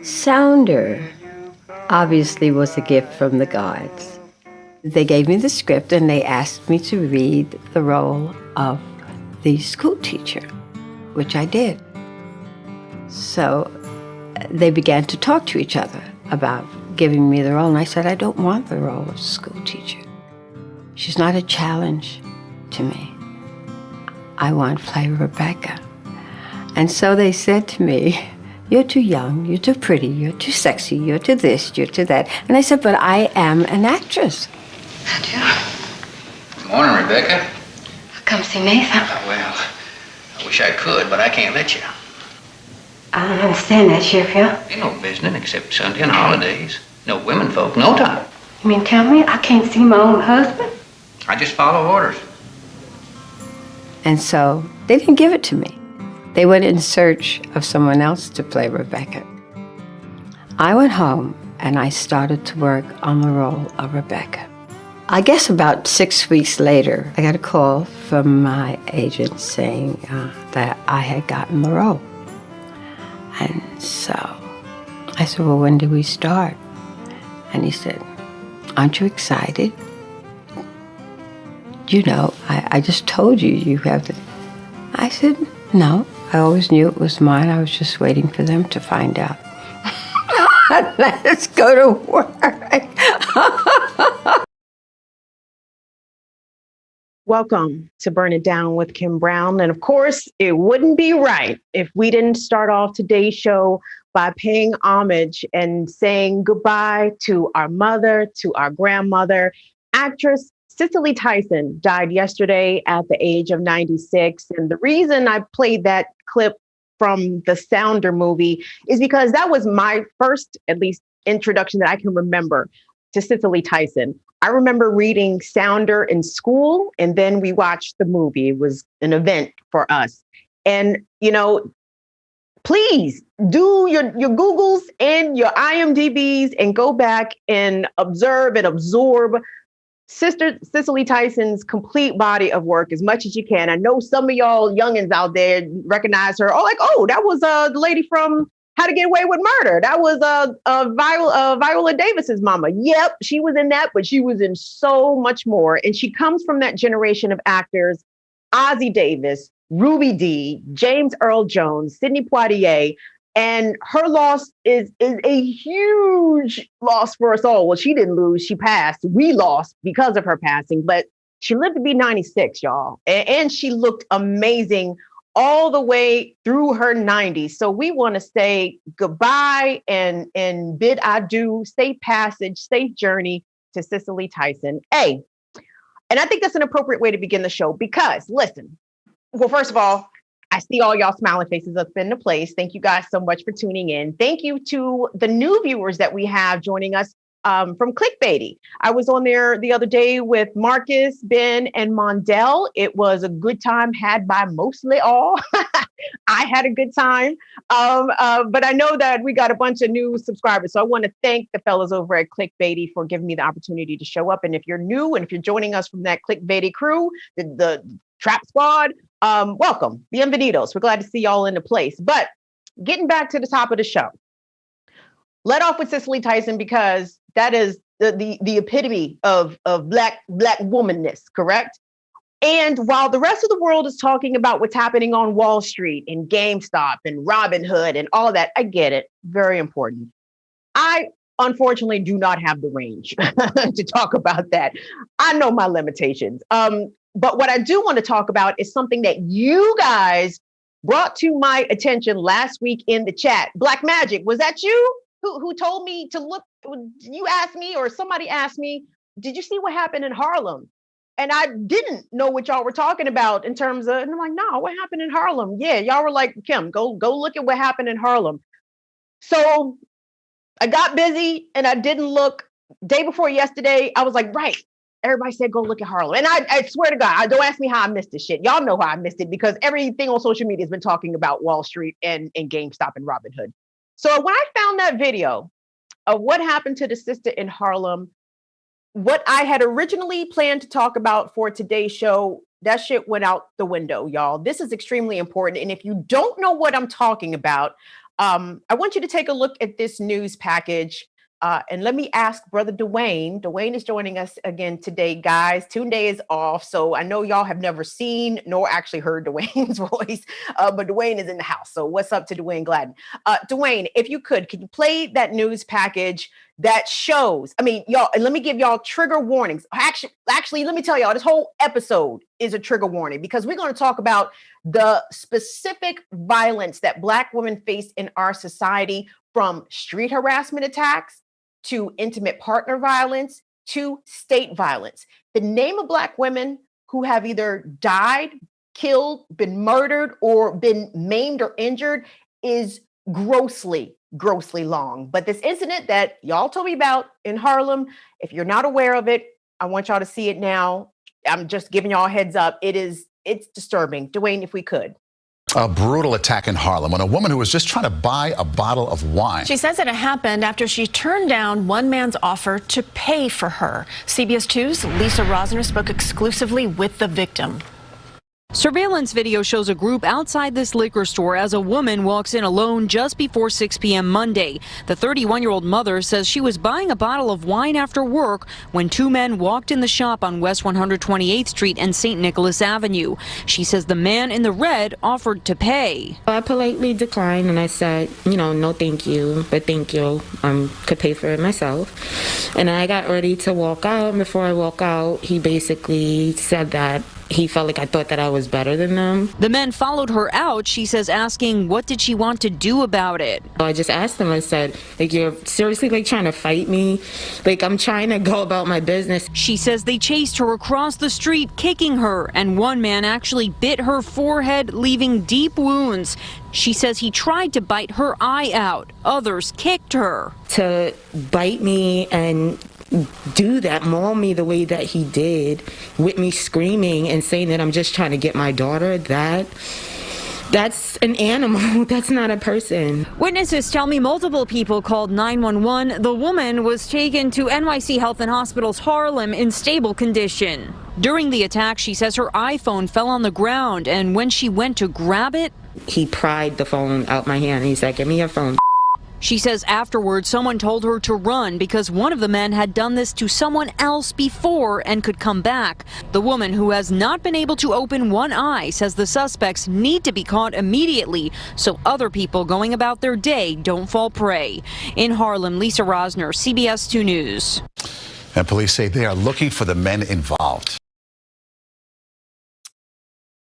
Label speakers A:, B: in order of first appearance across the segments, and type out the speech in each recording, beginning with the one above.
A: Sounder obviously was a gift from the gods. They gave me the script and they asked me to read the role of the school teacher, which I did. So they began to talk to each other about giving me the role, and I said, I don't want the role of school teacher. She's not a challenge to me. I want to play Rebecca. And so they said to me, you're too young, you're too pretty, you're too sexy, you're too this, you're too that. And I said, but I am an actress.
B: Good morning, Rebecca.
C: Come see Nathan.
B: Well, I wish I could, but I can't let you.
C: I don't understand that, Sheffield.
B: Ain't no business except Sunday and holidays. No women folk, no time.
C: You mean tell me I can't see my own husband?
B: I just follow orders.
A: And so they didn't give it to me. They went in search of someone else to play Rebecca. I went home and I started to work on the role of Rebecca. I guess about 6 weeks later, I got a call from my agent saying that I had gotten the role. And so I said, well, when do we start? And he said, aren't you excited? You know, I just told you you have to. I said, no, I always knew it was mine. I was just waiting for them to find out. Let's go to work.
D: Welcome to Burn It Down with Kim Brown. And of course, it wouldn't be right if we didn't start off today's show by paying homage and saying goodbye to our mother, to our grandmother. Actress Cicely Tyson died yesterday at the age of 96. And the reason I played that clip from the Sounder movie is because that was my first, at least, introduction that I can remember to Cicely Tyson. I remember reading Sounder in school, and then we watched the movie. It was an event for us. And, you know, please do your Googles and your IMDb's and go back and observe and absorb Sister Cicely Tyson's complete body of work as much as you can. I know some of y'all youngins out there recognize her. Oh, like, oh, that was the lady from How to Get Away with Murder. That was Viola Davis's mama. Yep, she was in that, but she was in so much more. And she comes from that generation of actors, Ossie Davis, Ruby Dee, James Earl Jones, Sidney Poitier. And her loss is a huge loss for us all. Well, she didn't lose, she passed. We lost because of her passing, but she lived to be 96, y'all. And she looked amazing all the way through her 90s. So we want to say goodbye and bid adieu, safe passage, safe journey to Cicely Tyson. Hey, and I think that's an appropriate way to begin the show because, listen, well, first of all, I see all y'all smiling faces up in the place. Thank you guys so much for tuning in. Thank you to the new viewers that we have joining us from Clickbaity. I was on there the other day with Marcus, Ben, and Mondell. It was a good time had by mostly all. I had a good time. But I know that we got a bunch of new subscribers. So I want to thank the fellas over at Clickbaity for giving me the opportunity to show up. And if you're new and if you're joining us from that Clickbaity crew, the Trap Squad, welcome. Bienvenidos. We're glad to see y'all in the place. But getting back to the top of the show, let off with Cicely Tyson because that is the epitome of black womanness, correct? And while the rest of the world is talking about what's happening on Wall Street and GameStop and Robinhood and all that, I get it. Very important. I unfortunately do not have the range to talk about that. I know my limitations. But what I do want to talk about is something that you guys brought to my attention last week in the chat. Black Magic, was that you who told me to look? You asked me or somebody asked me, did you see what happened in Harlem? And I didn't know what y'all were talking about in terms of, and I'm like, no, what happened in Harlem? Yeah, y'all were like, Kim, go look at what happened in Harlem. So I got busy and I didn't look. Day before yesterday, I was like, right. Everybody said, go look at Harlem. And I swear to God, don't ask me how I missed this shit. Y'all know how I missed it because everything on social media has been talking about Wall Street and GameStop and Robinhood. So when I found that video of what happened to the sister in Harlem, what I had originally planned to talk about for today's show that shit went out the window, y'all. This is extremely important. And if you don't know what I'm talking about, I want you to take a look at this news package. And let me ask Brother Dwayne. Dwayne is joining us again today, guys. 2 days off. So I know y'all have never seen nor actually heard Dwayne's voice, but Dwayne is in the house. So what's up to Dwayne Gladden? Dwayne, if you could you play that news package that shows, I mean, y'all, and let me give y'all trigger warnings. Actually, let me tell y'all, this whole episode is a trigger warning because we're going to talk about the specific violence that Black women face in our society, from street harassment attacks to intimate partner violence to state violence. The name of Black women who have either died, killed, been murdered, or been maimed or injured is grossly long. But this incident that y'all told me about in Harlem, if you're not aware of it, I want y'all to see it now. I'm just giving y'all a heads up. It's disturbing. Dwayne, if we could.
E: A brutal attack in Harlem on a woman who was just trying to buy a bottle of wine.
F: She says that it happened after she turned down one man's offer to pay for her. CBS 2's Lisa Rosner spoke exclusively with the victim.
G: Surveillance video shows a group outside this liquor store as a woman walks in alone just before 6 p.m. Monday. The 31-year-old mother says she was buying a bottle of wine after work when two men walked in the shop on West 128th Street and St. Nicholas Avenue. She says the man in the red offered to pay.
H: I politely declined and I said, no thank you, but thank you. Could pay for it myself. And I got ready to walk out. Before I walk out, he basically said that he felt like I thought that I was better than them.
G: The men followed her out, she says, asking what did she want to do about it.
H: I just asked them, I said, you're seriously trying to fight me? I'm trying to go about my business.
G: She says they chased her across the street, kicking her, and one man actually bit her forehead, leaving deep wounds. She says he tried to bite her eye out. Others kicked her.
H: To bite me and do that, maul me the way that he did, with me screaming and saying that I'm just trying to get my daughter, that's an animal. That's not a person.
G: Witnesses tell me multiple people called 911. The woman was taken to NYC Health and Hospital's Harlem in stable condition. During the attack, she says her iPhone fell on the ground, and when she went to grab it,
H: he pried the phone out my hand. He said, "Give me your phone."
G: She says afterwards someone told her to run because one of the men had done this to someone else before and could come back. The woman, who has not been able to open one eye, says the suspects need to be caught immediately so other people going about their day don't fall prey. In Harlem, Lisa Rosner, CBS 2 News.
E: And police say they are looking for the men involved.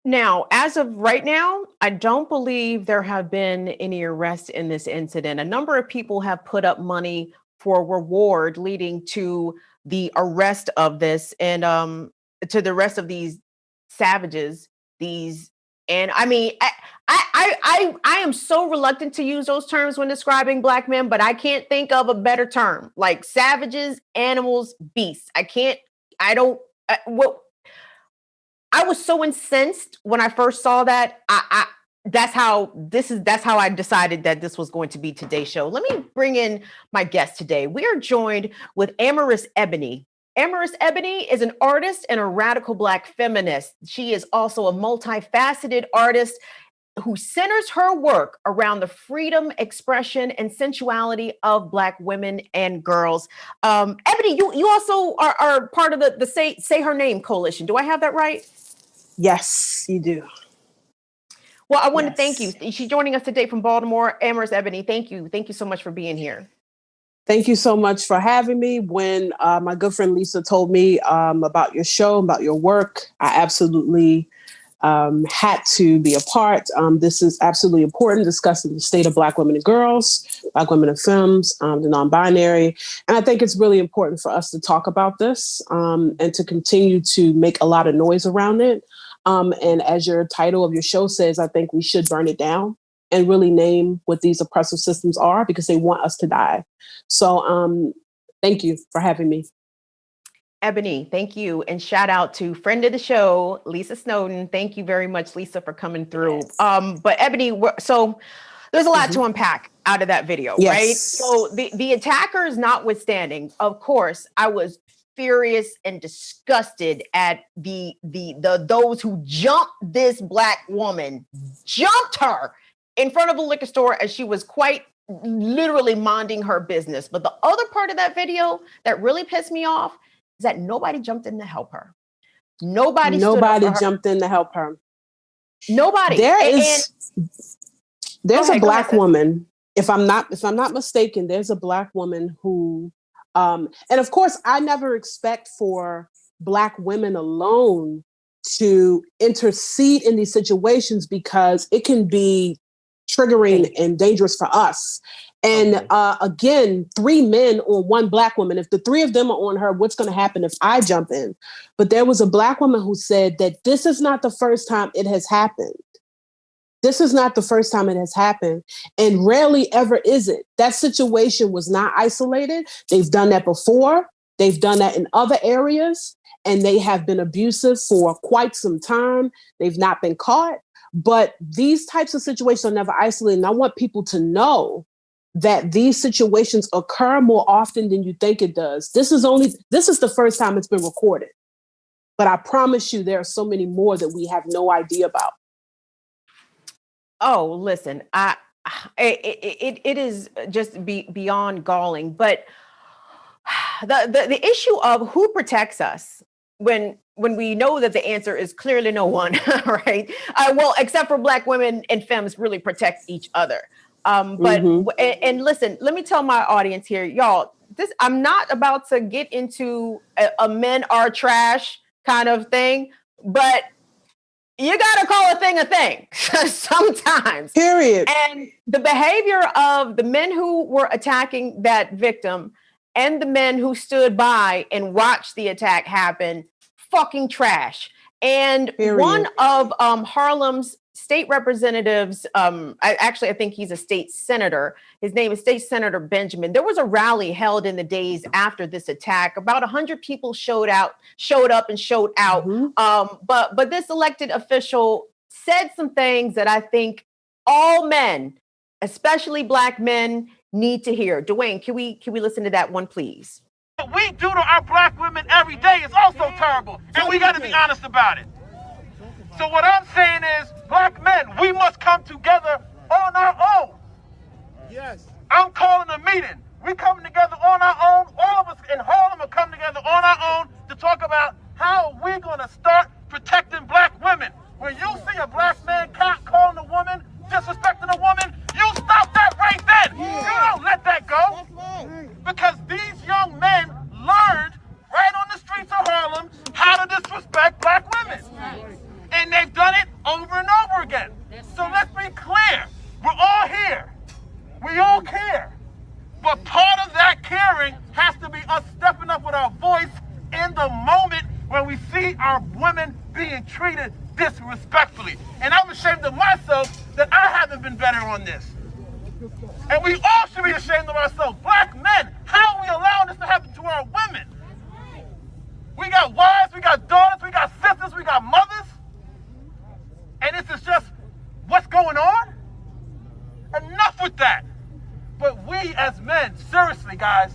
D: Now, as of right now, I don't believe there have been any arrests in this incident. A number of people have put up money for reward leading to the arrest of this and to the rest of these savages. And I mean, I am so reluctant to use those terms when describing Black men, but I can't think of a better term, like savages, animals, beasts. I was so incensed when I first saw that. That's how I decided that this was going to be today's show. Let me bring in my guest today. We are joined with Amorous Ebony. Amorous Ebony is an artist and a radical Black feminist. She is also a multifaceted artist who centers her work around the freedom, expression, and sensuality of Black women and girls. Ebony, you also are part of the Say Her Name coalition. Do I have that right?
I: Yes, you do.
D: Well, I want to thank you. She's joining us today from Baltimore. Amorous Ebony, thank you. Thank you so much for being here.
I: Thank you so much for having me. When my good friend Lisa told me about your show, about your work, I absolutely had to be a part. This is absolutely important, discussing the state of Black women and girls, Black women in films, the non-binary. And I think it's really important for us to talk about this and to continue to make a lot of noise around it. And as your title of your show says, I think we should burn it down and really name what these oppressive systems are, because they want us to die. So thank you for having me.
D: Ebony, thank you. And shout out to friend of the show, Lisa Snowden. Thank you very much, Lisa, for coming through. Yes. But Ebony, so there's a lot to unpack out of that video, right? So the attackers notwithstanding, of course, I was furious and disgusted at those who jumped this Black woman, jumped her in front of a liquor store as she was quite literally minding her business. But the other part of that video that really pissed me off is that nobody jumped in to help her. Nobody
I: jumped in to help her.
D: Nobody.
I: There's a Black woman. If I'm not mistaken, there's a Black woman who, and of course, I never expect for Black women alone to intercede in these situations because it can be triggering and dangerous for us. And again, 3 men on 1 Black woman. If the 3 of them are on her, what's going to happen if I jump in? But there was a Black woman who said that this is not the first time it has happened. This is not the first time it has happened. And rarely ever is it. That situation was not isolated. They've done that before. They've done that in other areas. And they have been abusive for quite some time. They've not been caught. But these types of situations are never isolated. And I want people to know that these situations occur more often than you think it does. This is the first time it's been recorded. But I promise you there are so many more that we have no idea about.
D: Oh, listen, it is just beyond galling. But the issue of who protects us when we know that the answer is clearly no one, right? Well, except for Black women and femmes really protect each other. And listen, let me tell my audience here, y'all, I'm not about to get into a men are trash kind of thing, but you got to call a thing sometimes.
I: Period.
D: And the behavior of the men who were attacking that victim and the men who stood by and watched the attack happen, fucking trash. And
I: Period.
D: One of Harlem's state representatives, I think he's a state senator. His name is State Senator Benjamin. There was a rally held in the days after this attack. About 100 people showed up and showed out. But this elected official said some things that I think all men, especially Black men, need to hear. Dwayne, can we listen to that one, please?
J: What we do to our Black women every day is also terrible, and we got to be honest about it. So what I'm saying is, Black men, we must come together on our own. Yes. I'm calling a meeting. We coming together on our own. All of us in Harlem are coming together on our own to talk about how we're going to start protecting Black women. When you see a Black man calling a woman, disrespecting a woman, you stop that right then. Yeah. You don't let that go. Because these young men learned right on the streets of Harlem how to disrespect Black women. And they've done it over and over again. So let's be clear. We're all here. We all care. But part of that caring has to be us stepping up with our voice in the moment when we see our women being treated disrespectfully. And I'm ashamed of myself that I haven't been better on this. And we all should be ashamed of ourselves. Black men, how are we allowing this to happen to our women? We got wives, we got daughters, we got sisters, we got mothers. And this is just what's going on? Enough with that. But we as men, seriously, guys,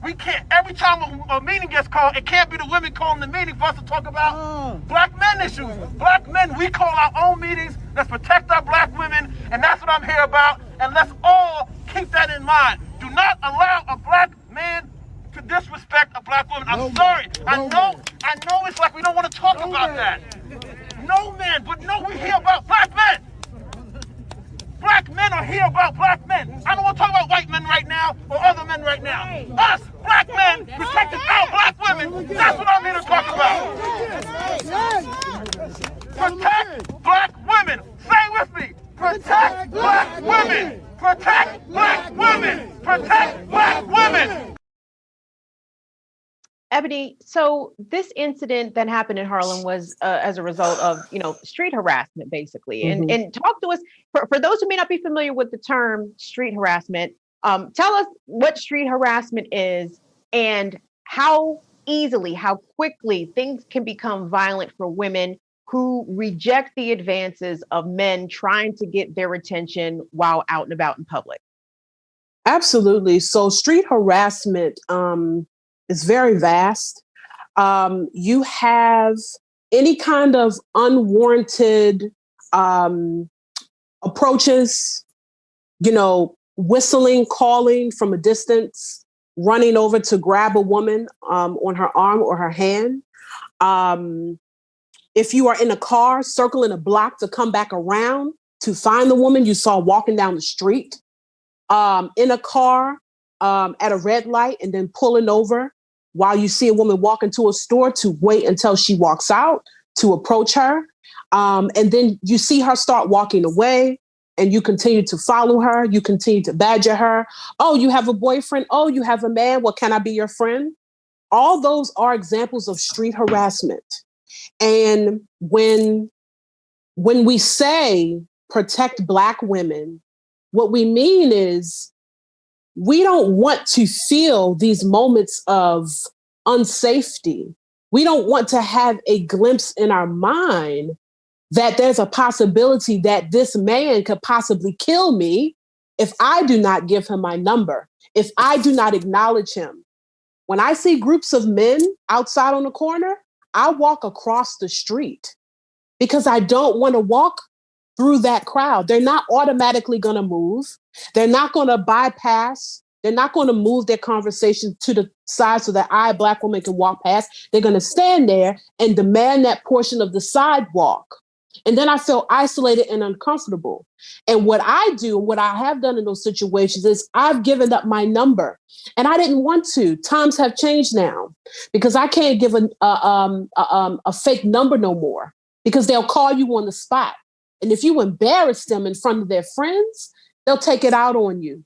J: we can't, every time a meeting gets called, it can't be the women calling the meeting for us to talk about Black men issues. Black men, we call our own meetings. Let's protect our Black women, and that's what I'm here about. And let's all keep that in mind. Do not allow a Black man to disrespect a Black woman. I'm sorry. I know it's like we don't want to talk about that. No man, but no, we hear about Black men. Black men are here about Black men. I don't want to talk about white men right now or other men right now. Us, Black men, protecting our Black women. That's what I'm here to talk about. Protect Black women. Say with me. Protect Black women. Protect Black women. Protect Black women.
D: Ebony, so this incident that happened in Harlem was as a result of, street harassment, basically. And talk to us, for those who may not be familiar with the term street harassment, tell us what street harassment is and how quickly things can become violent for women who reject the advances of men trying to get their attention while out and about in public.
I: Absolutely. So street harassment, It's very vast. You have any kind of unwarranted approaches, whistling, calling from a distance, running over to grab a woman on her arm or her hand. If you are in a car, circling a block to come back around to find the woman you saw walking down the street, in a car at a red light and then pulling over while you see a woman walk into a store to wait until she walks out to approach her. And then you see her start walking away and you continue to follow her. You continue to badger her. Oh, you have a boyfriend. Oh, you have a man. Well, can I be your friend? All those are examples of street harassment. And when we say protect Black women, what we mean is we don't want to feel these moments of unsafety. We don't want to have a glimpse in our mind that there's a possibility that this man could possibly kill me if I do not give him my number, if I do not acknowledge him. When I see groups of men outside on the corner, I walk across the street because I don't want to walk through that crowd. They're not automatically going to move. They're not going to bypass. They're not going to move their conversation to the side so that I, a Black woman, can walk past. They're going to stand there and demand that portion of the sidewalk. And then I feel isolated and uncomfortable. And what I do, and what I have done in those situations is I've given up my number. And I didn't want to. Times have changed now because I can't give a fake number no more because they'll call you on the spot. And if you embarrass them in front of their friends, they'll take it out on you.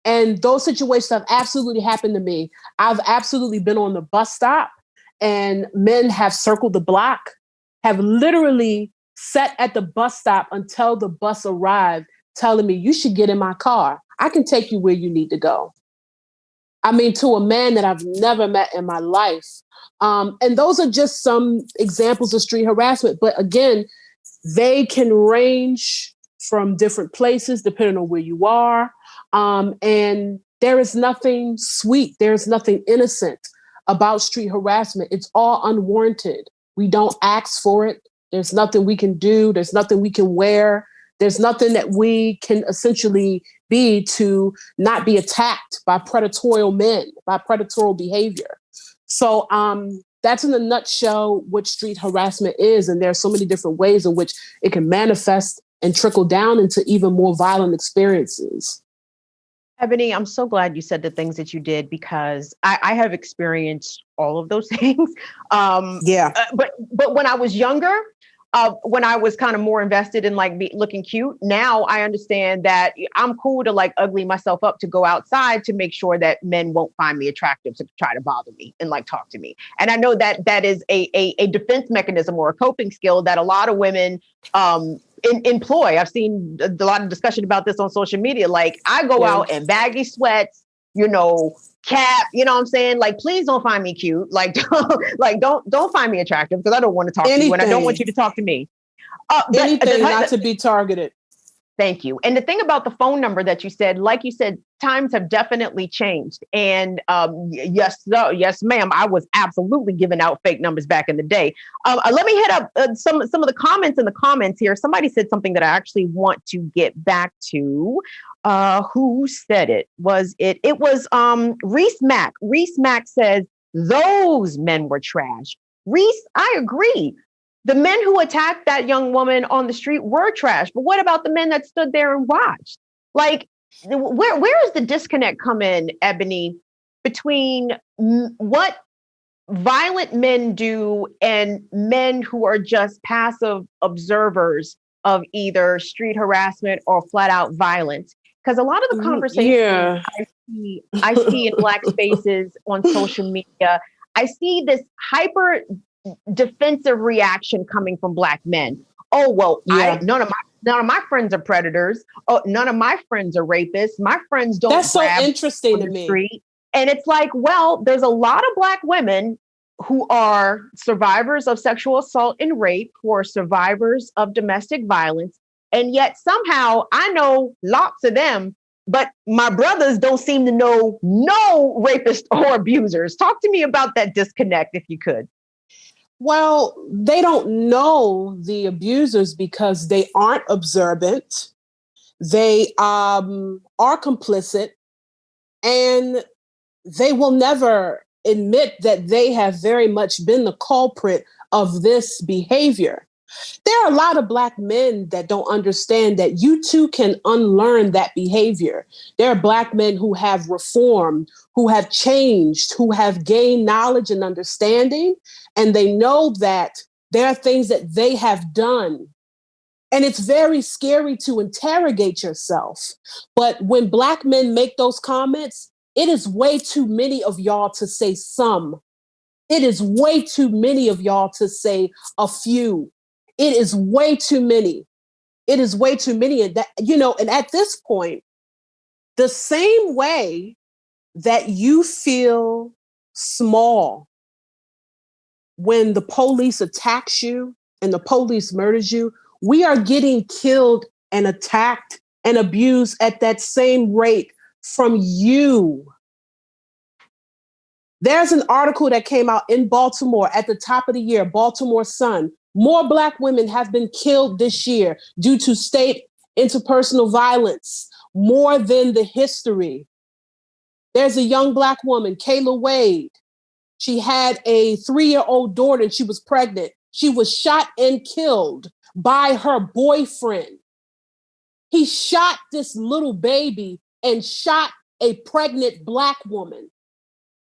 I: And those situations have absolutely happened to me. I've absolutely been on the bus stop and men have circled the block, have literally sat at the bus stop until the bus arrived, telling me, you should get in my car. I can take you where you need to go. I mean, to a man that I've never met in my life. And those are just some examples of street harassment. But again, they can range from different places depending on where you are. And there is nothing sweet. There's nothing innocent about street harassment. It's all unwarranted. We don't ask for it. There's nothing we can do. There's nothing we can wear. There's nothing that we can essentially be to not be attacked by predatory men, by predatory behavior. So that's in a nutshell what street harassment is. And there are so many different ways in which it can manifest and trickle down into even more violent experiences.
D: Ebony, I'm so glad you said the things that you did because I have experienced all of those things. But when I was younger, when I was kind of more invested in looking cute, now I understand that I'm cool to ugly myself up to go outside to make sure that men won't find me attractive to try to bother me and talk to me. And I know that that is a defense mechanism or a coping skill that a lot of women employ. I've seen a lot of discussion about this on social media. I go out in baggy sweats, cap, you know what I'm saying? Please don't find me cute. Don't find me attractive because I don't want to talk to you and I don't want you to talk to me.
I: Anything not to be targeted.
D: Thank you. And the thing about the phone number that you said, times have definitely changed. And yes, ma'am, I was absolutely giving out fake numbers back in the day. Let me hit up some of the comments in the comments here. Somebody said something that I actually want to get back to. Who said it? It was Reese Mack. Reese Mack says, those men were trash. Reese, I agree. The men who attacked that young woman on the street were trash. But what about the men that stood there and watched? Where is the disconnect come in, Ebony, between what violent men do and men who are just passive observers of either street harassment or flat out violence? Because a lot of the conversations I see in Black spaces on social media, I see this hyper defensive reaction coming from Black men. Oh, well, none of my friends are predators. Oh, none of my friends are rapists. My friends don't.
I: That's so interesting to me.
D: Street. And it's there's a lot of Black women who are survivors of sexual assault and rape, who are survivors of domestic violence. And yet somehow I know lots of them but my brothers don't seem to know no rapists or abusers. Talk to me about that disconnect, if you could.
I: Well, they don't know the abusers because they aren't observant. They are complicit, and they will never admit that they have very much been the culprit of this behavior. There are a lot of Black men that don't understand that you too can unlearn that behavior. There are Black men who have reformed, who have changed, who have gained knowledge and understanding, and they know that there are things that they have done. And it's very scary to interrogate yourself. But when Black men make those comments, it is way too many of y'all to say some. It is way too many of y'all to say a few. It is way too many. It is way too many. And that, and at this point, the same way that you feel small when the police attacks you and the police murders you, we are getting killed and attacked and abused at that same rate from you. There's an article that came out in Baltimore at the top of the year, Baltimore Sun. More Black women have been killed this year due to state interpersonal violence, more than the history. There's a young Black woman, Kayla Wade. She had a 3-year-old daughter and she was pregnant. She was shot and killed by her boyfriend. He shot this little baby and shot a pregnant Black woman.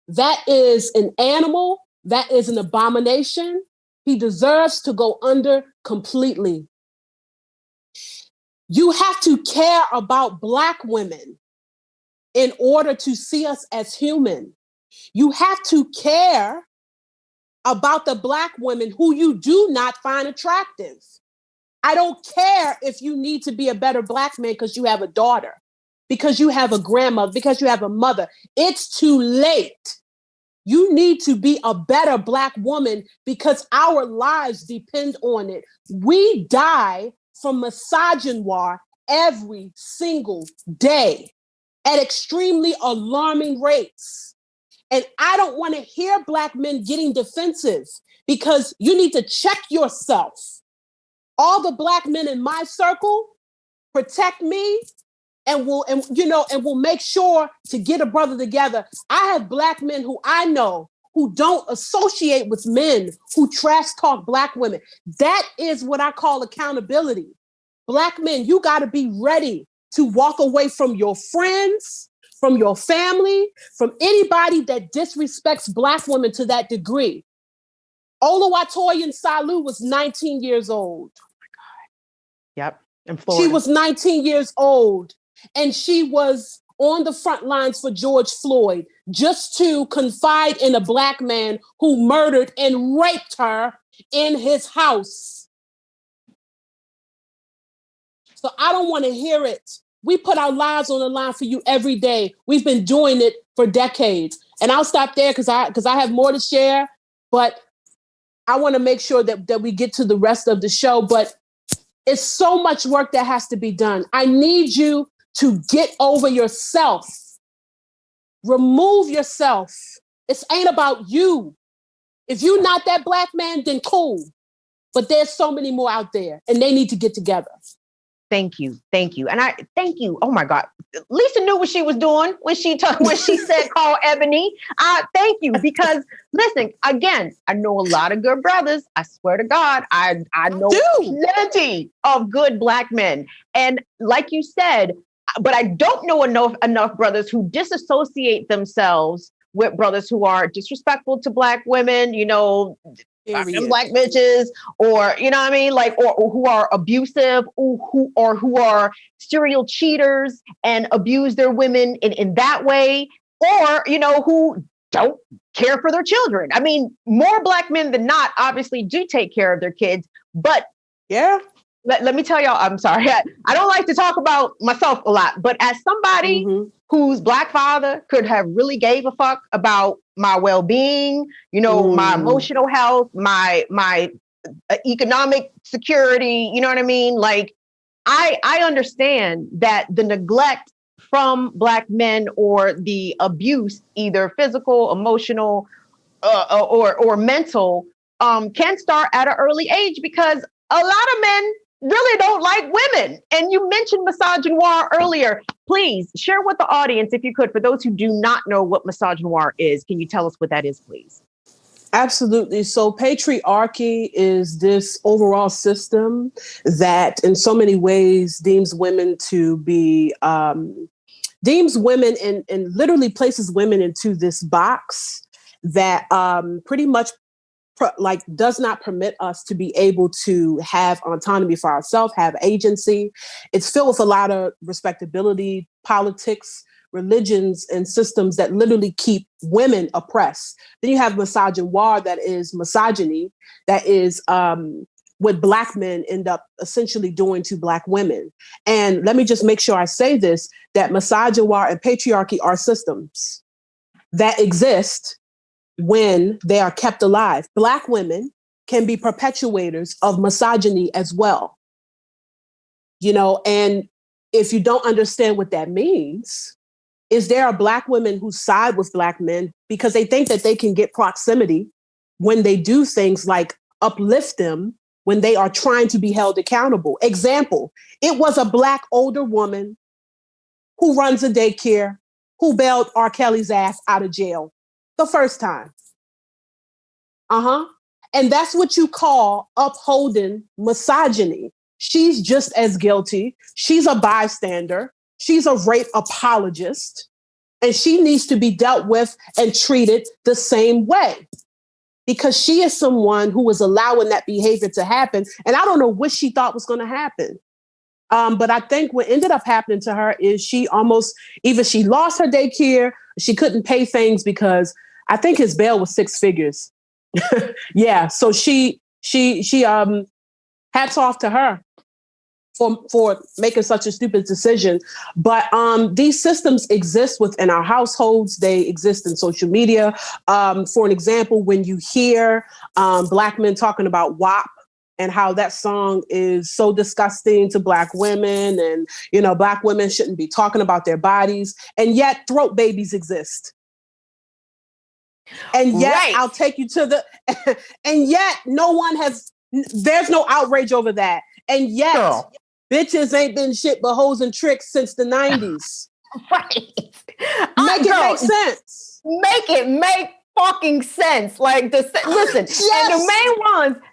I: That is an animal. That is an abomination. He deserves to go under completely. You have to care about Black women in order to see us as human. You have to care about the Black women who you do not find attractive. I don't care if you need to be a better Black man because you have a daughter, because you have a grandmother, because you have a mother. It's too late. You need to be a better Black woman because our lives depend on it. We die from misogynoir every single day at extremely alarming rates. And I don't want to hear Black men getting defensive because you need to check yourself. All the Black men in my circle protect me and will make sure to get a brother together. I have Black men who I know who don't associate with men who trash talk Black women. That is what I call accountability. Black men, you got to be ready to walk away from your friends, from your family, from anybody that disrespects Black women to that degree. Oluwatoyin Salu was 19 years old. Oh my God.
D: Yep. In Florida.
I: She was 19 years old. And she was on the front lines for George Floyd just to confide in a Black man who murdered and raped her in his house. So I don't want to hear it. We put our lives on the line for you every day. We've been doing it for decades. And I'll stop there because I have more to share, but I want to make sure that we get to the rest of the show. But it's so much work that has to be done. I need you to get over yourself. Remove yourself. It ain't about you. If you're not that Black man, then cool. But there's so many more out there and they need to get together.
D: Thank you. Thank you. And I thank you. Oh my God. Lisa knew what she was doing when she said call Ebony. Thank you. Because listen, again, I know a lot of good brothers. I swear to God, I know plenty of good Black men. And like you said, but I don't know enough brothers who disassociate themselves with brothers who are disrespectful to Black women, Black bitches, or you know what I mean, like, or who are abusive, who are serial cheaters and abuse their women in that way, or who don't care for their children. I mean, more Black men than not obviously do take care of their kids, but
I: yeah.
D: Let me tell y'all, I'm sorry. I don't like to talk about myself a lot, but as somebody whose Black father could have really gave a fuck about my well-being, my emotional health, my economic security, you know what I mean? Like, I understand that the neglect from Black men or the abuse, either physical, emotional, or mental, can start at an early age because a lot of men really don't like women. And you mentioned misogynoir earlier. Please share with the audience, if you could, for those who do not know what misogynoir is. Can you tell us what that is, please?
I: Absolutely. So patriarchy is this overall system that in so many ways deems women to be, deems women and literally places women into this box that pretty much does not permit us to be able to have autonomy for ourselves, have agency. It's filled with a lot of respectability, politics, religions, and systems that literally keep women oppressed. Then you have misogynoir, that is misogyny, that is what Black men end up essentially doing to Black women. And let me just make sure I say this, that misogynoir and patriarchy are systems that exist when they are kept alive. Black women can be perpetuators of misogyny as well. You know, and if you don't understand what that means, is there are Black women who side with Black men because they think that they can get proximity when they do things like uplift them when they are trying to be held accountable. Example, it was a Black older woman who runs a daycare who bailed R. Kelly's ass out of jail the first time. And that's what you call upholding misogyny. She's just as guilty. She's a bystander. She's a rape apologist. And she needs to be dealt with and treated the same way because she is someone who was allowing that behavior to happen. And I don't know what she thought was going to happen. But I think what ended up happening to her is she almost, either she lost her daycare, she couldn't pay things because I think his bail was 6 figures. Yeah. So she hats off to her for making such a stupid decision. But these systems exist within our households. They exist in social media. For an example, when you hear Black men talking about WAP, and how that song is so disgusting to Black women, and, you know, Black women shouldn't be talking about their bodies, and yet throat babies exist. And yet I'll take you to the, and yet there's no outrage over that. And yet bitches ain't been shit but hoes and tricks since the 90s.
D: Right.
I: Make it make sense.
D: Make it make fucking sense. Like listen, and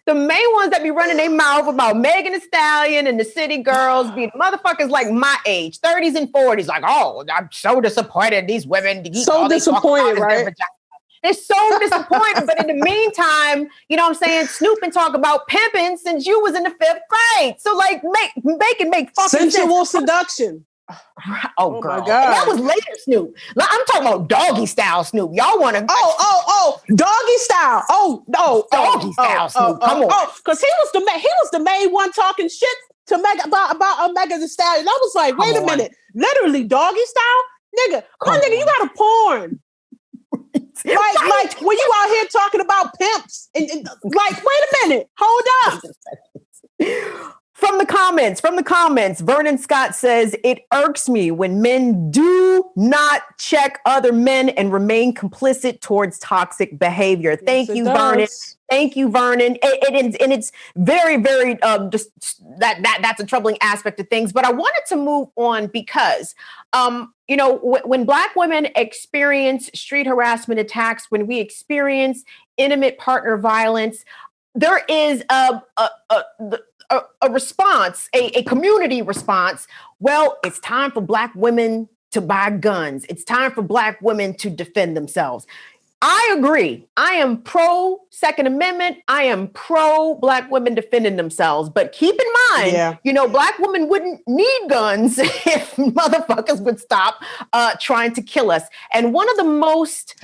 D: the main ones that be running their mouth about Megan Thee Stallion and the City Girls be motherfuckers like my age, 30s and 40s, like, oh, I'm so disappointed these women.
I: So disappointed, right?
D: They're so disappointed. But in the meantime, you know what I'm saying? Snoop and talk about pimping since you was in the 5th grade. So like make it make fucking sense.
I: Sensual seduction.
D: Oh girl. My God. And that was later Snoop. Like, I'm talking about doggy style Snoop. Y'all want to
I: doggy style.
D: Doggy style Snoop. Come on.
I: Because he was the main one talking shit to about Megan Thee Stallion. I was like, wait a minute. Literally doggy style? Nigga, nigga, you got a porn. Like when you out here talking about pimps and like, wait a minute, hold up.
D: From the comments, Vernon Scott says, it irks me when men do not check other men and remain complicit towards toxic behavior. Thank you, Vernon. Thank you, Vernon. And it's very, very, just that's a troubling aspect of things. But I wanted to move on because, you know, when Black women experience street harassment attacks, when we experience intimate partner violence, there is a response, a community response. Well, it's time for Black women to buy guns. It's time for Black women to defend themselves. I agree. I am pro Second Amendment. I am pro Black women defending themselves. But keep in mind, you know, Black women wouldn't need guns if motherfuckers would stop trying to kill us. And one of the most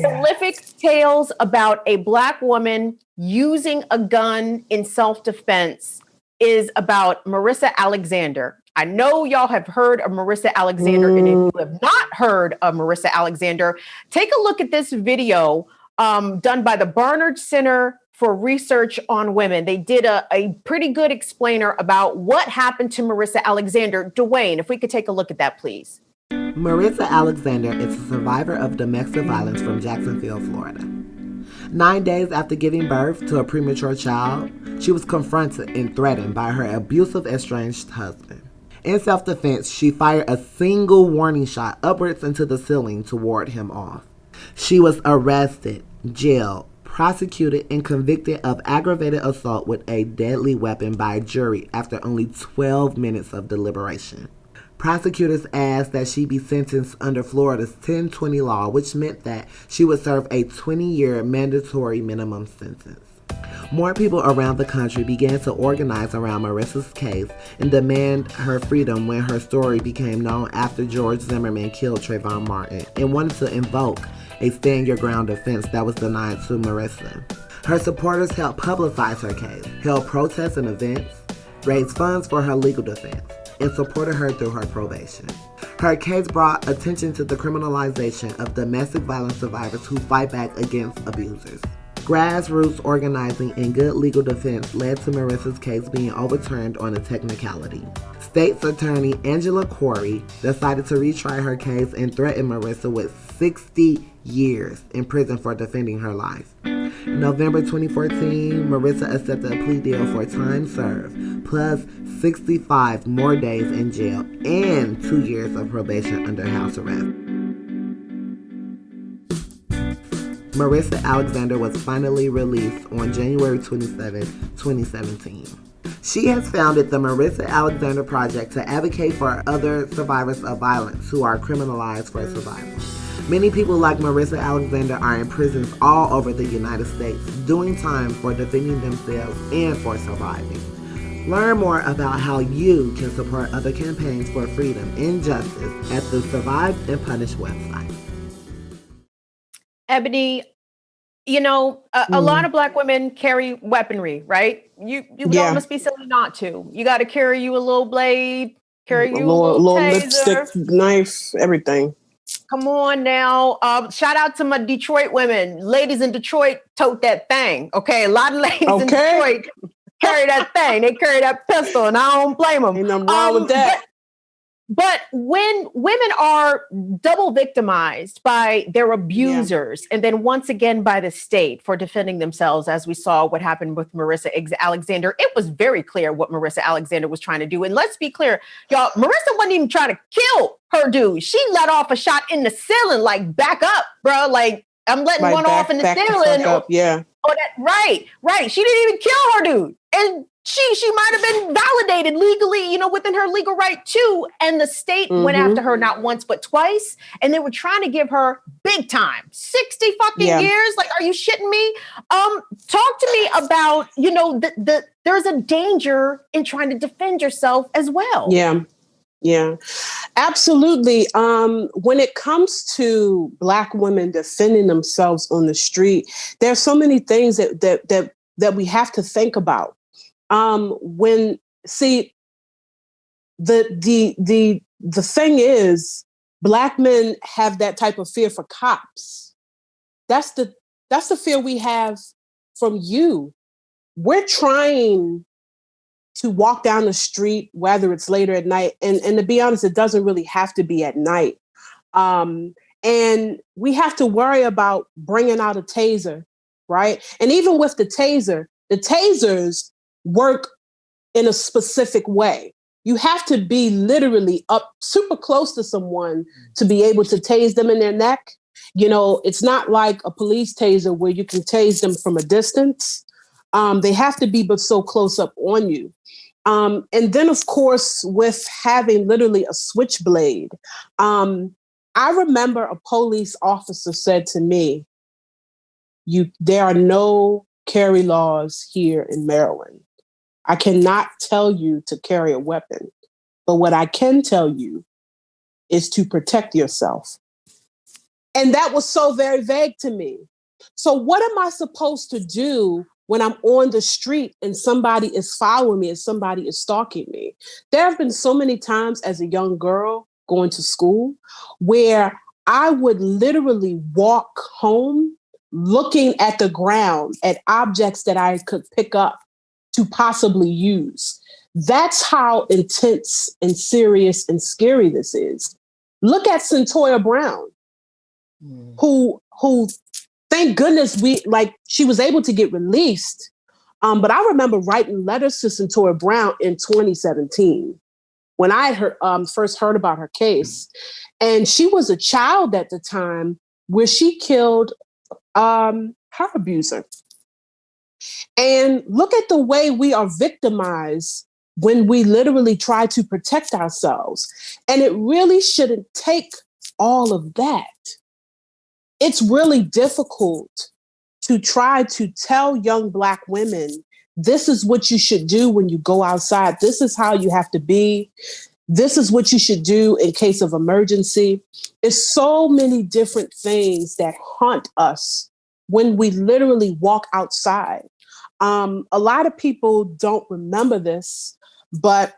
D: prolific tales about a Black woman using a gun in self-defense is about Marissa Alexander. I know y'all have heard of Marissa Alexander, and if you have not heard of Marissa Alexander, take a look at this video done by the Barnard Center for Research on Women. They did a pretty good explainer about what happened to Marissa Alexander. Dwayne, if we could take a look at that, please.
K: Marissa Alexander is a survivor of domestic violence from Jacksonville, Florida. 9 days after giving birth to a premature child, she was confronted and threatened by her abusive estranged husband. In self-defense, she fired a single warning shot upwards into the ceiling to ward him off. She was arrested, jailed, prosecuted, and convicted of aggravated assault with a deadly weapon by a jury after only 12 minutes of deliberation. Prosecutors asked that she be sentenced under Florida's 1020 law, which meant that she would serve a 20-year mandatory minimum sentence. More people around the country began to organize around Marissa's case and demand her freedom when her story became known after George Zimmerman killed Trayvon Martin and wanted to invoke a stand your ground defense that was denied to Marissa. Her supporters helped publicize her case, held protests and events, raised funds for her legal defense, and supported her through her probation. Her case brought attention to the criminalization of domestic violence survivors who fight back against abusers. Grassroots organizing and good legal defense led to Marissa's case being overturned on a technicality. State's attorney Angela Corey decided to retry her case and threatened Marissa with 60 years in prison for defending her life. In November 2014, Marissa accepted a plea deal for time served, plus 65 more days in jail and 2 years of probation under house arrest. Marissa Alexander was finally released on January 27, 2017. She has founded the Marissa Alexander Project to advocate for other survivors of violence who are criminalized for survival. Many people like Marissa Alexander are in prisons all over the United States, doing time for defending themselves and for surviving. Learn more about how you can support other campaigns for freedom and justice at the Survived and Punished website.
D: Ebony, you know, a lot of Black women carry weaponry, right? You must be silly not to. You got to carry you a little blade, carry you a little taser,
I: lipstick, knife, everything.
D: Come on now. Shout out to my Detroit women. Ladies in Detroit tote that thing. Okay, a lot of ladies in Detroit carry that thing. They carry that pistol, and I don't blame them.
I: Ain't nothing wrong with that.
D: But when women are double victimized by their abusers and then once again by the state for defending themselves, as we saw what happened with Marissa Alexander, it was very clear what Marissa Alexander was trying to do. And let's be clear, y'all, Marissa wasn't even trying to kill her dude. She let off a shot in the ceiling, like, back up, bro. Like, I'm letting one off in the ceiling. Right. She didn't even kill her dude. And she might have been validated legally, within her legal right too. And the state went after her not once, but twice. And they were trying to give her big time, 60 fucking years. Like, are you shitting me? Talk to me about, there's a danger in trying to defend yourself as well.
I: Yeah, absolutely. When it comes to Black women defending themselves on the street, there's so many things that we have to think about. The thing is, Black men have that type of fear for cops. That's the fear we have from you. We're trying to walk down the street, whether it's later at night, and to be honest, it doesn't really have to be at night. And we have to worry about bringing out a taser, right? And even with the tasers work in a specific way. You have to be literally up super close to someone to be able to tase them in their neck. It's not like a police taser where you can tase them from a distance. They have to be but so close up on you. And then, of course, with having literally a switchblade, I remember a police officer said to me, there are no carry laws here in Maryland. I cannot tell you to carry a weapon, but what I can tell you is to protect yourself. And that was so very vague to me. So what am I supposed to do when I'm on the street and somebody is following me and somebody is stalking me? There have been so many times as a young girl going to school where I would literally walk home looking at the ground at objects that I could pick up to possibly use. That's how intense and serious and scary this is. Look at Centoya Brown, who thank goodness she was able to get released. But I remember writing letters to Centoya Brown in 2017 when I first heard about her case. And she was a child at the time where she killed her abuser. And look at the way we are victimized when we literally try to protect ourselves. And it really shouldn't take all of that. It's really difficult to try to tell young Black women, this is what you should do when you go outside. This is how you have to be. This is what you should do in case of emergency. It's so many different things that haunt us when we literally walk outside. A lot of people don't remember this, but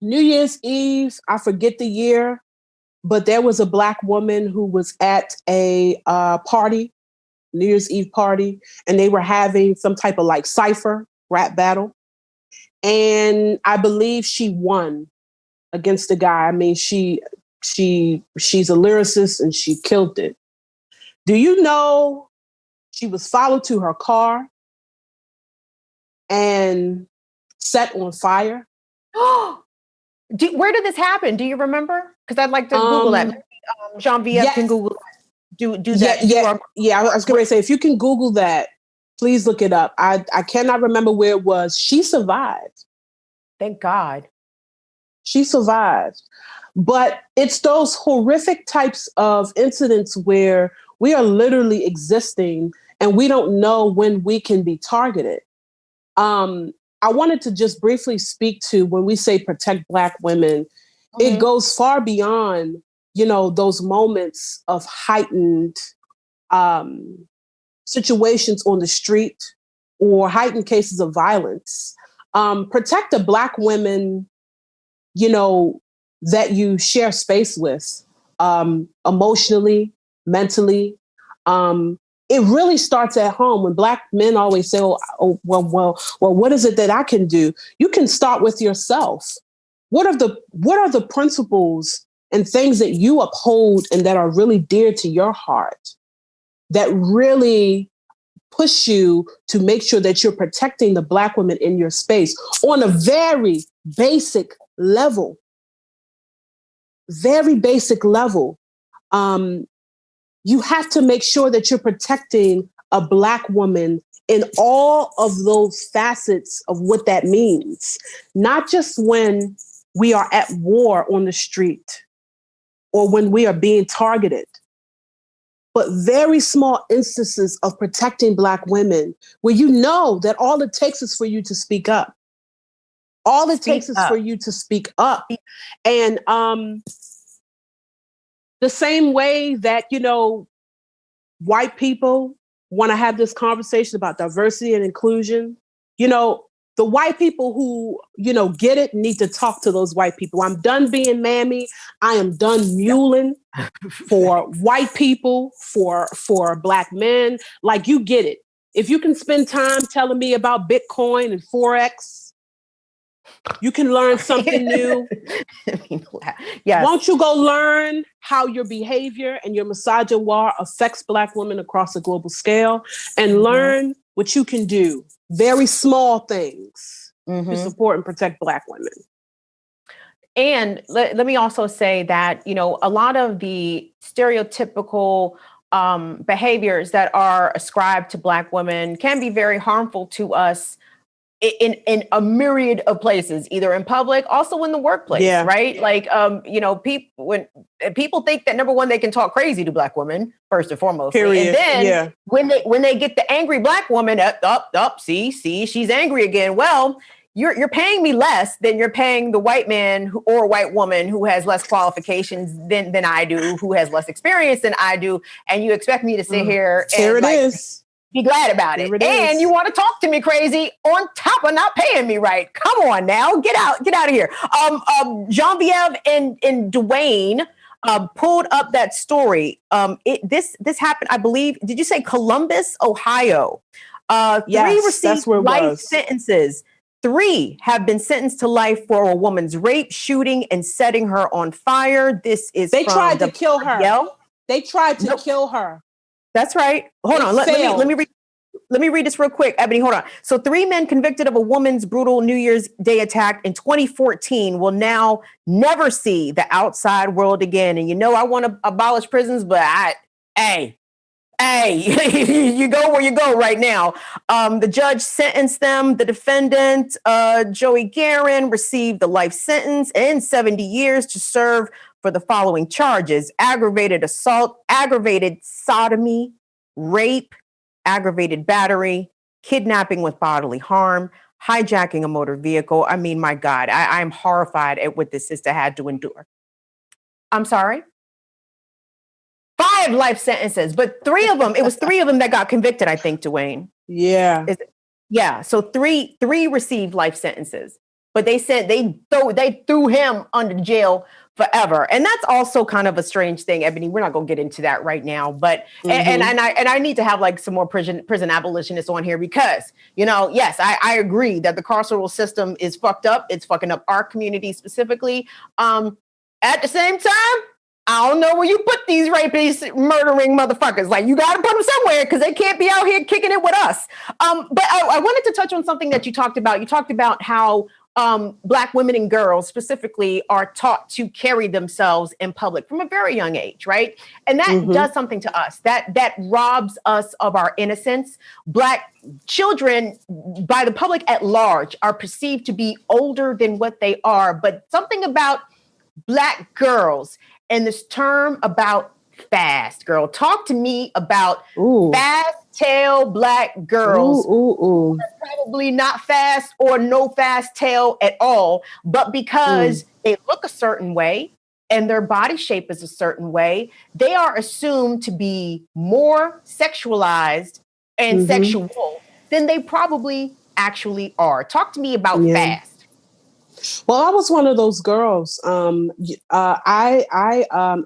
I: New Year's Eve, I forget the year, but there was a Black woman who was at a party, New Year's Eve party, and they were having some type of like cipher rap battle. And I believe she won against the guy. I mean, she's a lyricist and she killed it. Do you know she was followed to her car and set on fire?
D: Where did this happen? Do you remember? Because I'd like to Google that. Genevieve can Google that. Do that.
I: Yeah. I was going to say, if you can Google that, please look it up. I cannot remember where it was. She survived.
D: Thank God.
I: She survived. But it's those horrific types of incidents where we are literally existing and we don't know when we can be targeted. I wanted to just briefly speak to when we say protect Black women, it goes far beyond, those moments of heightened situations on the street or heightened cases of violence. Protect the Black women, that you share space with, emotionally, mentally. It really starts at home. When Black men always say, well, what is it that I can do? You can start with yourself. What are the principles and things that you uphold and that are really dear to your heart that really push you to make sure that you're protecting the Black women in your space on a very basic level? Very basic level. You have to make sure that you're protecting a Black woman in all of those facets of what that means. Not just when we are at war on the street or when we are being targeted, but very small instances of protecting Black women where you know that all it takes is for you to speak up. All it takes is for you to speak up. And the same way that, white people want to have this conversation about diversity and inclusion, the white people who, get it need to talk to those white people. I'm done being mammy. I am done muling for white people, for Black men. Like, you get it. If you can spend time telling me about Bitcoin and Forex, you can learn something new.
D: Yes.
I: Won't you go learn how your behavior and your misogynoir affects Black women across the global scale and learn what you can do, very small things to support and protect Black women.
D: And let me also say that, a lot of the stereotypical behaviors that are ascribed to Black women can be very harmful to us in a myriad of places, either in public, also in the workplace, right? Like, when people think that, number one, they can talk crazy to Black women, first and foremost.
I: Period.
D: And then when they get the angry Black woman, see, she's angry again. Well, you're paying me less than you're paying the white man or white woman who has less qualifications than I do, who has less experience than I do. And you expect me to sit here and be glad about it. And you want to talk to me crazy on top of not paying me right. Come on now, get out of here. Genevieve and Dwayne pulled up that story. This happened, I believe. Did you say Columbus, Ohio?
I: Yes,
D: 3 received life sentences. 3 have been sentenced to life for a woman's rape, shooting, and setting her on fire. This is
I: They
D: from
I: tried to kill her.
D: Yell.
I: They tried to kill her.
D: That's right. Hold on. Let me read this real quick. Ebony, hold on. So 3 men convicted of a woman's brutal New Year's Day attack in 2014 will now never see the outside world again. And I want to abolish prisons, but hey, you go where you go right now. The judge sentenced them. The defendant, Joey Guerin, received the life sentence and 70 years to serve for the following charges: aggravated assault, aggravated sodomy, rape, aggravated battery, kidnapping with bodily harm, hijacking a motor vehicle. I mean, my God, I'm horrified at what this sister had to endure. I'm sorry? 5 life sentences, but 3 of them, it was 3 of them that got convicted, I think, Dwayne.
I: Yeah.
D: Yeah, so three received life sentences, but they said they threw him under jail forever. And that's also kind of a strange thing, Ebony. We're not going to get into that right now, but and I need to have like some more prison abolitionists on here because, yes, I agree that the carceral system is fucked up. It's fucking up our community specifically. At the same time, I don't know where you put these rapist, murdering motherfuckers. Like, you got to put them somewhere because they can't be out here kicking it with us. But I wanted to touch on something that you talked about. You talked about how Black women and girls specifically are taught to carry themselves in public from a very young age, right? And that does something to us. That robs us of our innocence. Black children, by the public at large, are perceived to be older than what they are. But something about Black girls and this term about fast girl. Talk to me about fast tail Black girls. Probably not fast or no fast tail at all, but because they look a certain way and their body shape is a certain way, they are assumed to be more sexualized and sexual than they probably actually are. Talk to me about fast.
I: Well, I was one of those girls. I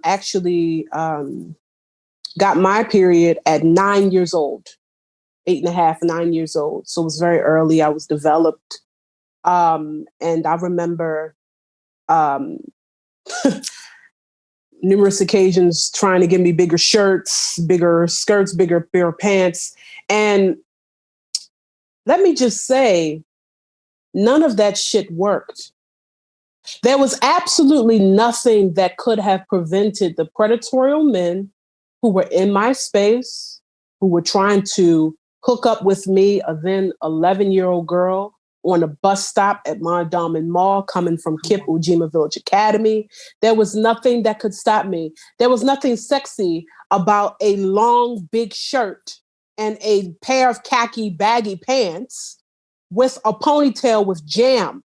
I: actually got my period at 9 years old, 8.5, 9 years old. So it was very early. I was developed. And I remember numerous occasions trying to give me bigger shirts, bigger skirts, bigger pants. And let me just say, none of that shit worked. There was absolutely nothing that could have prevented the predatory men who were in my space, who were trying to hook up with me, a then 11-year-old girl on a bus stop at Mondawmin Mall coming from KIPP Ujima Village Academy. There was nothing that could stop me. There was nothing sexy about a long, big shirt and a pair of khaki baggy pants with a ponytail with jam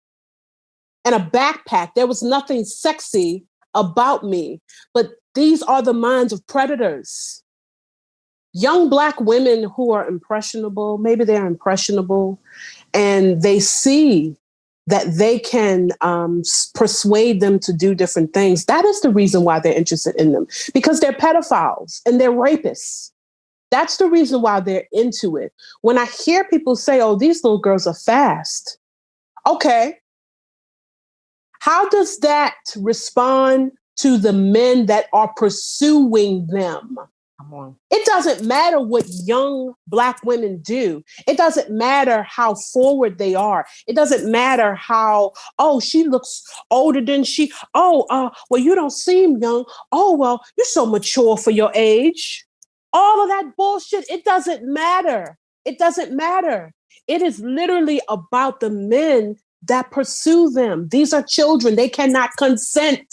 I: and a backpack. There was nothing sexy about me, but these are the minds of predators. Young Black women who are impressionable, maybe they're impressionable, and they see that they can persuade them to do different things. That is the reason why they're interested in them, because they're pedophiles and they're rapists. That's the reason why they're into it. When I hear people say, oh, these little girls are fast. Okay. How does that respond to the men that are pursuing them? Come on. It doesn't matter what young Black women do. It doesn't matter how forward they are. It doesn't matter how, oh, she looks older than she, well, you don't seem young. Oh, well, you're so mature for your age. All of that bullshit, it doesn't matter. It doesn't matter. It is literally about the men that pursue them. These are children. They cannot consent.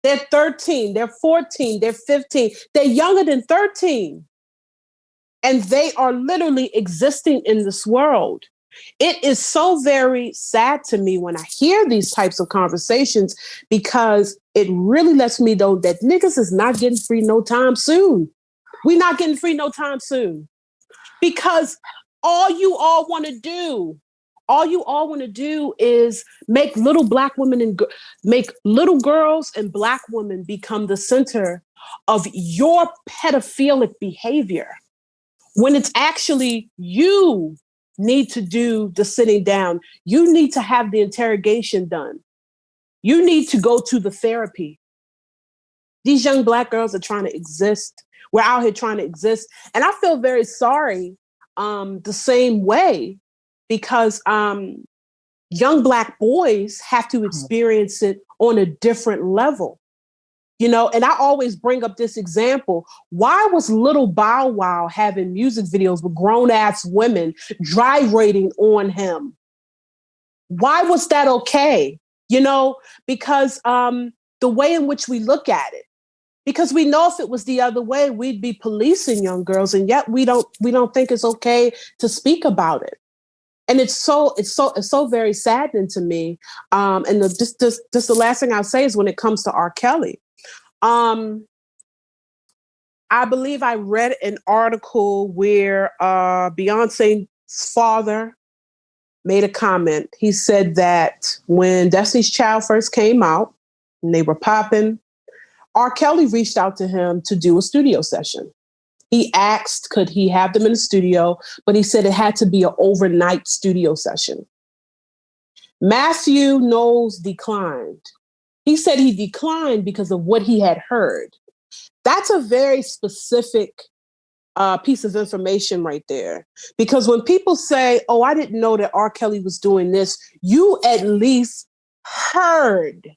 I: They're 13, they're 14, they're 15. They're younger than 13. And they are literally existing in this world. It is so very sad to me when I hear these types of conversations, because it really lets me know that niggas is not getting free no time soon. We're not getting free no time soon, because all you all want to do is make little Black women and make little girls and Black women become the center of your pedophilic behavior, when it's actually you need to do the sitting down. You need to have the interrogation done. You need to go to the therapy. These young Black girls are trying to exist. We're out here trying to exist. And I feel very sorry the same way because young Black boys have to experience it on a different level. You know, and I always bring up this example. Why was Little Bow Wow having music videos with grown-ass women gyrating on him? Why was that okay? You know, because the way in which we look at it, because we know if it was the other way, we'd be policing young girls, and yet we don't think it's okay to speak about it. And it's so very saddening to me. And just the last thing I'll say is when it comes to R. Kelly, I believe I read an article where Beyonce's father made a comment. He said that when Destiny's Child first came out and they were popping, R. Kelly reached out to him to do a studio session. He asked, could he have them in the studio? But he said it had to be an overnight studio session. Matthew Knowles declined. He said he declined because of what he had heard. That's a very specific piece of information right there. Because when people say, oh, I didn't know that R. Kelly was doing this, you at least heard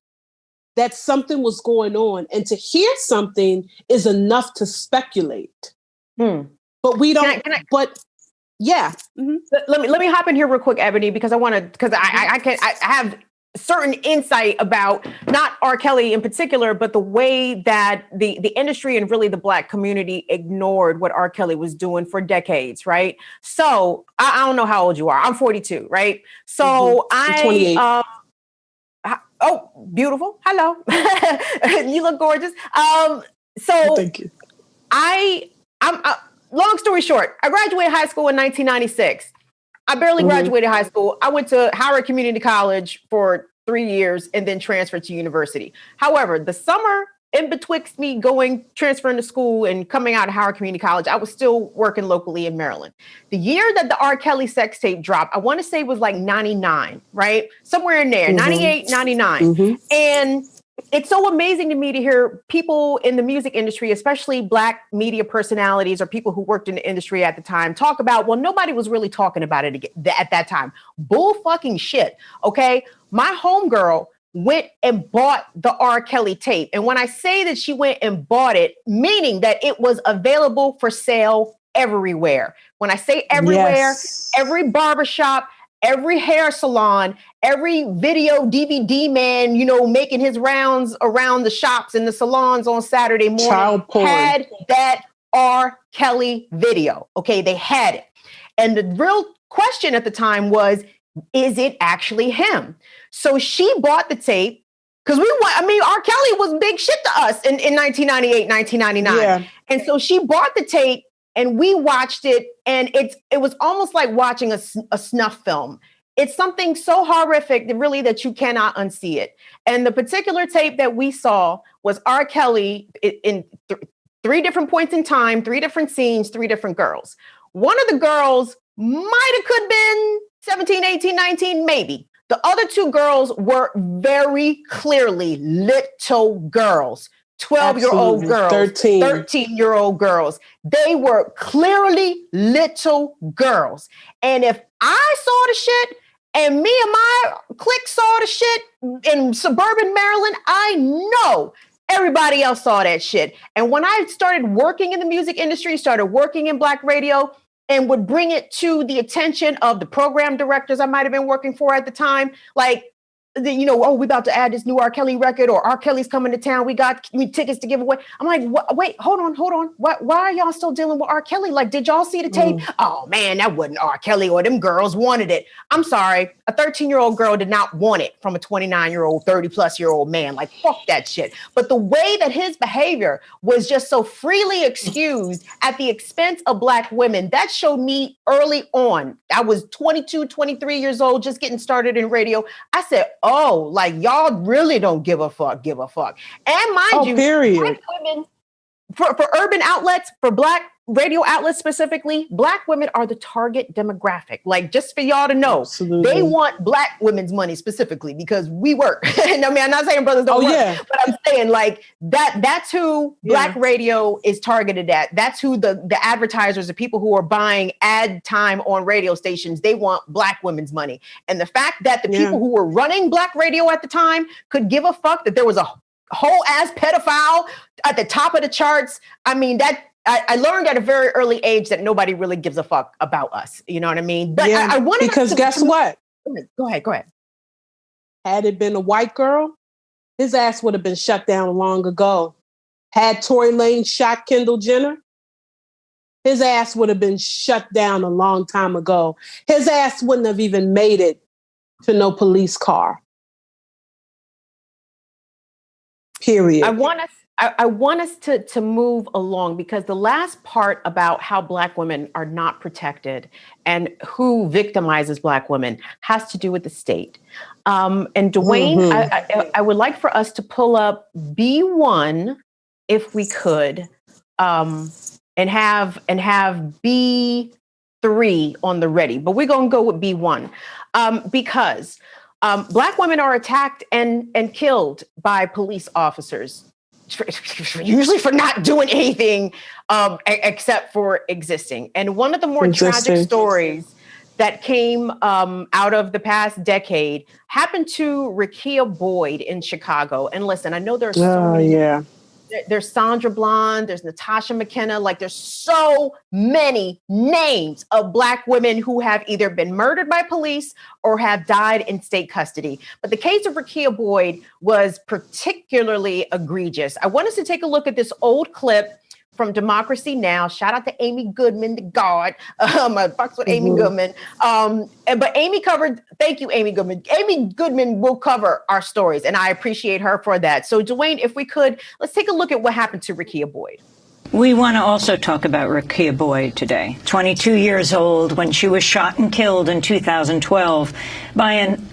I: that something was going on. And to hear something is enough to speculate. But we don't, yeah. Mm-hmm.
D: Let me hop in here real quick, Ebony, because I want to, because I have certain insight about not R. Kelly in particular, but the way that the industry and really the Black community ignored what R. Kelly was doing for decades, right? So I don't know how old you are. I'm 42, right? So
I: I'm 28.
D: Oh, beautiful. Hello. You look gorgeous. So
I: thank you.
D: I'm long story short, I graduated high school in 1996. I barely graduated high school. I went to Howard Community College for 3 years and then transferred to university. However, the summer in betwixt me transferring to school and coming out of Howard Community College, I was still working locally in Maryland. The year that the R. Kelly sex tape dropped, I want to say it was like 99, right? Somewhere in there, 98, 99. And it's so amazing to me to hear people in the music industry, especially Black media personalities or people who worked in the industry at the time, talk about, well, nobody was really talking about it at that time. Bull fucking shit. Okay. My homegirl went and bought the R. Kelly tape. And when I say that she went and bought it, meaning that it was available for sale everywhere. When I say everywhere, every barbershop, every hair salon, every video DVD man, you know, making his rounds around the shops and the salons on Saturday morning had that R. Kelly video. Okay, they had it. And the real question at the time was, is it actually him? So she bought the tape because R. Kelly was big shit to us in 1998, 1999. Yeah. And so she bought the tape and we watched it, and it was almost like watching a snuff film. It's something so horrific that you cannot unsee it. And the particular tape that we saw was R. Kelly in three different points in time, 3 different scenes, 3 different girls. One of the girls could have been 17, 18, 19, maybe. The other 2 girls were very clearly little girls. 12-year-old girls, 13-year-old girls. They were clearly little girls. And if I saw the shit and me and my clique saw the shit in suburban Maryland, I know everybody else saw that shit. And when I started working in the music industry, started working in Black radio, and would bring it to the attention of the program directors I might have been working for at the time, like, we're about to add this new R. Kelly record, or R. Kelly's coming to town. We got tickets to give away. I'm like, wait, hold on. Why are y'all still dealing with R. Kelly? Like, did y'all see the tape? Oh man, that wasn't R. Kelly, or them girls wanted it. I'm sorry. A 13-year-old girl did not want it from a 29-year-old, 30-plus-year-old man. Like, fuck that shit. But the way that his behavior was just so freely excused at the expense of Black women, that showed me early on. I was 22, 23 years old, just getting started in radio. I said, oh, like, y'all really don't give a fuck. And mind you,
I: period.
D: Black women, for urban outlets, for Black radio outlets specifically, Black women are the target demographic. Like, just for y'all to know,
I: Absolutely.
D: they want Black women's money specifically because we work. And I mean, I'm not saying brothers don't work,
I: yeah.
D: but I'm saying like that's who Black radio is targeted at. That's who the advertisers, the people who are buying ad time on radio stations, they want Black women's money. And the fact that the people who were running Black radio at the time could give a fuck that there was a whole ass pedophile at the top of the charts. I mean, that I learned at a very early age that nobody really gives a fuck about us. You know what I mean? But I wanted
I: because guess what?
D: Go ahead.
I: Had it been a white girl, his ass would have been shut down long ago. Had Tory Lanez shot Kendall Jenner, his ass would have been shut down a long time ago. His ass wouldn't have even made it to no police car. Period.
D: I want us to move along, because the last part about how Black women are not protected and who victimizes Black women has to do with the state. And Dwayne, I would like for us to pull up B1 if we could, and have B3 on the ready. But we're going to go with B1 because Black women are attacked and killed by police officers, usually for not doing anything except for existing. And one of the more tragic stories that came out of the past decade happened to Rekia Boyd in Chicago. And listen, I know there's so many. There's Sandra Blonde, there's Natasha McKenna, like there's so many names of Black women who have either been murdered by police or have died in state custody. But the case of Rekia Boyd was particularly egregious. I want us to take a look at this old clip from Democracy Now! Shout out to Amy Goodman, the God. I fucks with Amy Goodman. But Amy covered, thank you, Amy Goodman. Amy Goodman will cover our stories, and I appreciate her for that. So, Dwayne, if we could, let's take a look at what happened to Rekia Boyd.
L: We want to also talk about Rekia Boyd today, 22 years old, when she was shot and killed in 2012 by an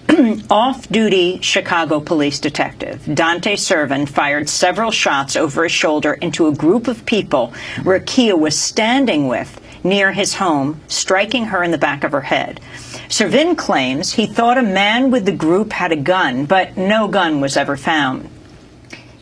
L: off-duty Chicago police detective. Dante Servin fired several shots over his shoulder into a group of people Rekia was standing with near his home, striking her in the back of her head. Servin claims he thought a man with the group had a gun, but no gun was ever found.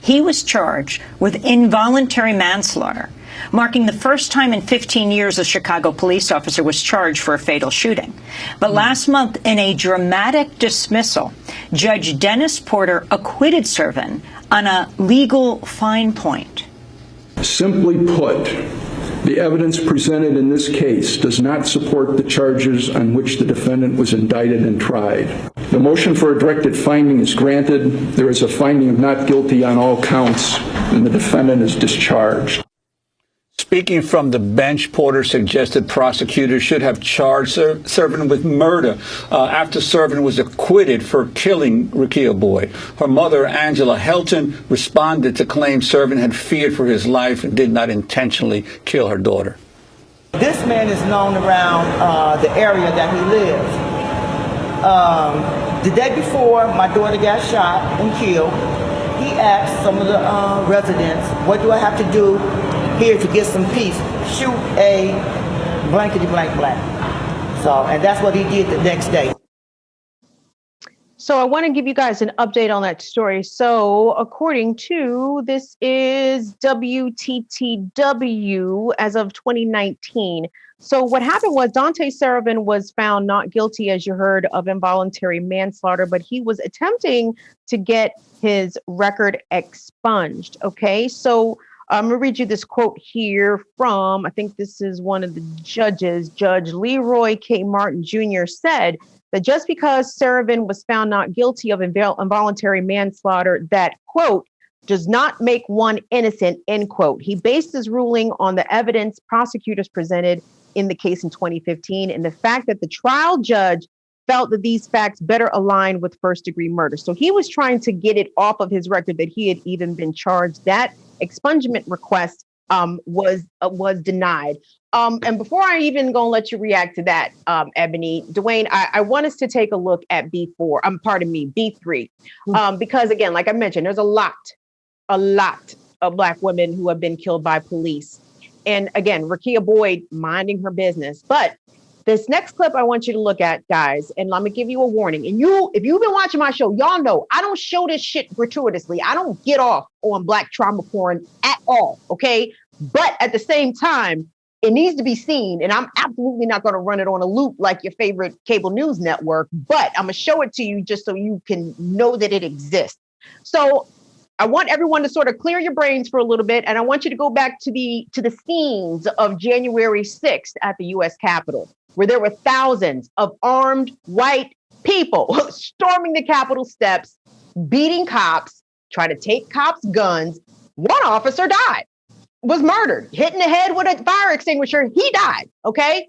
L: He was charged with involuntary manslaughter, marking the first time in 15 years a Chicago police officer was charged for a fatal shooting. But last month, in a dramatic dismissal, Judge Dennis Porter acquitted Servin on a legal fine point.
M: Simply put, the evidence presented in this case does not support the charges on which the defendant was indicted and tried. The motion for a directed finding is granted. There is a finding of not guilty on all counts, and the defendant is discharged.
N: Speaking from the bench, Porter suggested prosecutors should have charged Servin with murder after Servin was acquitted for killing Rekia Boyd. Her mother, Angela Helton, responded to claim Servin had feared for his life and did not intentionally kill her daughter.
O: This man is known around the area that he lives. The day before my daughter got shot and killed, he asked some of the residents, what do I have to do here to get some peace? Shoot a blankety blank black. So, and that's what he did the next day.
D: So I want to give you guys an update on that story. So according to, this is WTTW as of 2019. So what happened was Dante Servin was found not guilty, as you heard, of involuntary manslaughter, but he was attempting to get his record expunged. Okay, so I'm going to read you this quote here from, I think this is one of the judges, Judge Leroy K. Martin Jr. said that just because Servin was found not guilty of involuntary manslaughter, that, quote, does not make one innocent, end quote. He based his ruling on the evidence prosecutors presented in the case in 2015 and the fact that the trial judge felt that these facts better align with first-degree murder. So he was trying to get it off of his record that he had even been charged. That expungement request was denied. And before I even gonna let you react to that, Ebony, Dwayne, I want us to take a look at B3, because again, like I mentioned, there's a lot of Black women who have been killed by police. And again, Rekia Boyd minding her business. But this next clip I want you to look at, guys, and let me give you a warning. And if you've been watching my show, y'all know I don't show this shit gratuitously. I don't get off on Black trauma porn at all, okay? But at the same time, it needs to be seen, and I'm absolutely not going to run it on a loop like your favorite cable news network, but I'm going to show it to you just so you can know that it exists. So I want everyone to sort of clear your brains for a little bit, and I want you to go back to the scenes of January 6th at the U.S. Capitol, where there were thousands of armed white people storming the Capitol steps, beating cops, trying to take cops' guns. One officer was murdered, hit in the head with a fire extinguisher. He died, okay?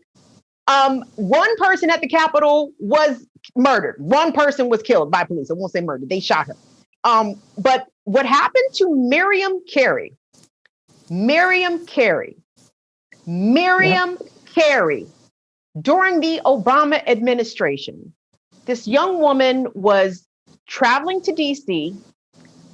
D: One person at the Capitol was murdered. One person was killed by police. I won't say murdered. They shot her. But what happened to Miriam Carey during the Obama administration, this young woman was traveling to DC.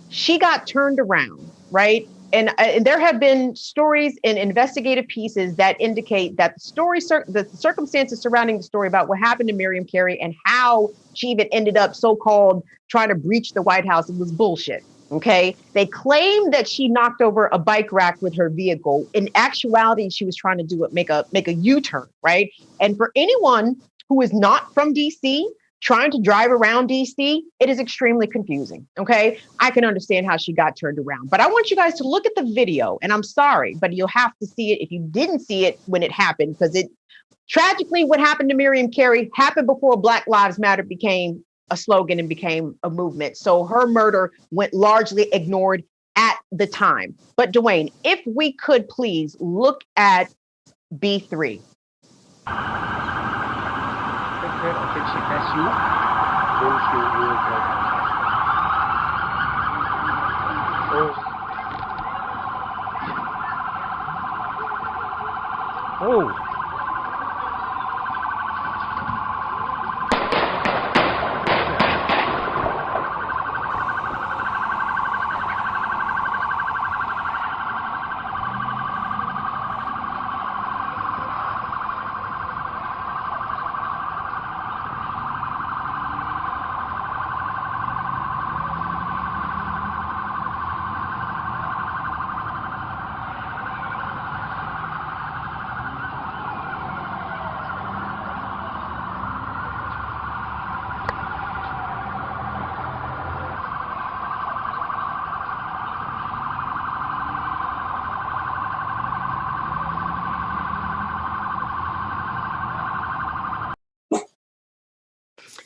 D: She got turned around, right? And there have been stories and investigative pieces that indicate that the circumstances surrounding the story about what happened to Miriam Carey and how she even ended up so-called trying to breach the White House, it was bullshit. Okay, they claim that she knocked over a bike rack with her vehicle. In actuality, she was trying to make a U-turn, right? And for anyone who is not from DC, trying to drive around DC, it is extremely confusing. Okay, I can understand how she got turned around, but I want you guys to look at the video. And I'm sorry, but you'll have to see it if you didn't see it when it happened, because tragically, what happened to Miriam Carey happened before Black Lives Matter became a slogan and became a movement. So her murder went largely ignored at the time. But Dwayne, if we could please look at B3.
P: Oh.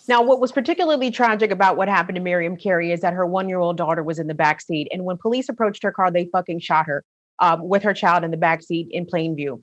D: Now, what was particularly tragic about what happened to Miriam Carey is that her 1-year-old daughter was in the backseat. And when police approached her car, they fucking shot her with her child in the backseat in plain view.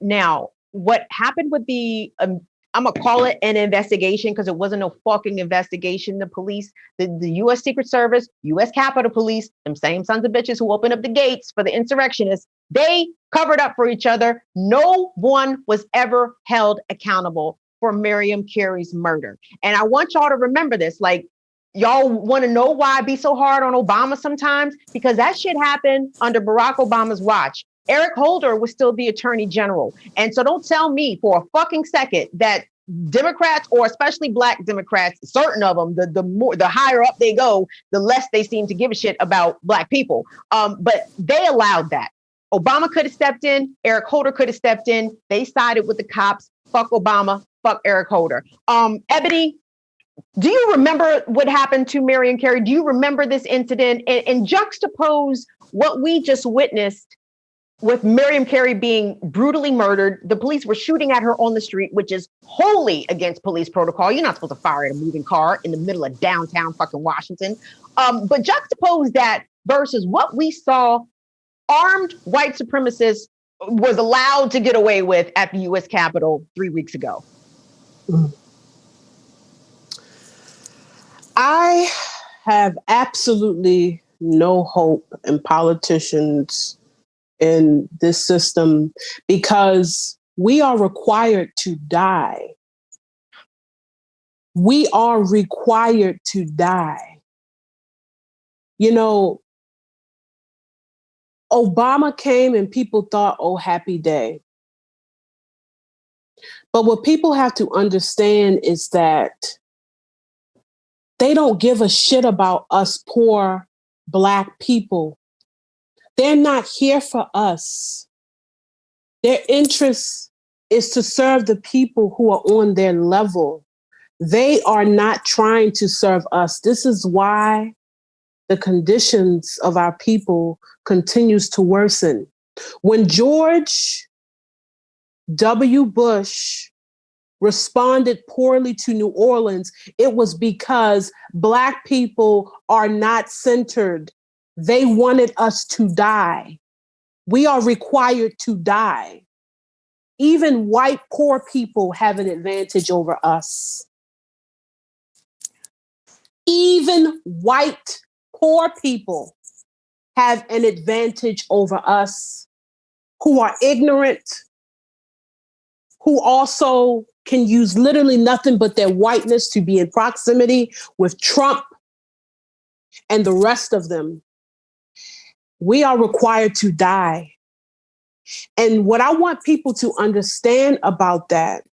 D: Now, what happened with the, I'm going to call it an investigation because it wasn't no fucking investigation. The police, the U.S. Secret Service, U.S. Capitol Police, them same sons of bitches who opened up the gates for the insurrectionists, they covered up for each other. No one was ever held accountable for Miriam Carey's murder. And I want y'all to remember this. Like, y'all want to know why I be so hard on Obama sometimes? Because that shit happened under Barack Obama's watch. Eric Holder was still the attorney general. And so don't tell me for a fucking second that Democrats, or especially Black Democrats, certain of them, the higher up they go, the less they seem to give a shit about Black people. But they allowed that. Obama could have stepped in. Eric Holder could have stepped in. They sided with the cops. Fuck Obama. Fuck Eric Holder. Ebony, do you remember what happened to Miriam Carey? Do you remember this incident? And juxtapose what we just witnessed with Miriam Carey being brutally murdered. The police were shooting at her on the street, which is wholly against police protocol. You're not supposed to fire at a moving car in the middle of downtown fucking Washington. But juxtapose that versus what we saw armed white supremacists was allowed to get away with at the U.S. Capitol 3 weeks ago.
I: I have absolutely no hope in politicians in this system because we are required to die. We are required to die. You know, Obama came and people thought, oh, happy day. But what people have to understand is that they don't give a shit about us poor Black people. They're not here for us. Their interest is to serve the people who are on their level. They are not trying to serve us. This is why the conditions of our people continues to worsen. When George W. Bush responded poorly to New Orleans, it was because Black people are not centered. They wanted us to die. We are required to die. Even white poor people have an advantage over us. Even white poor people have an advantage over us, who are ignorant, who also can use literally nothing but their whiteness to be in proximity with Trump and the rest of them. We are required to die. And what I want people to understand about that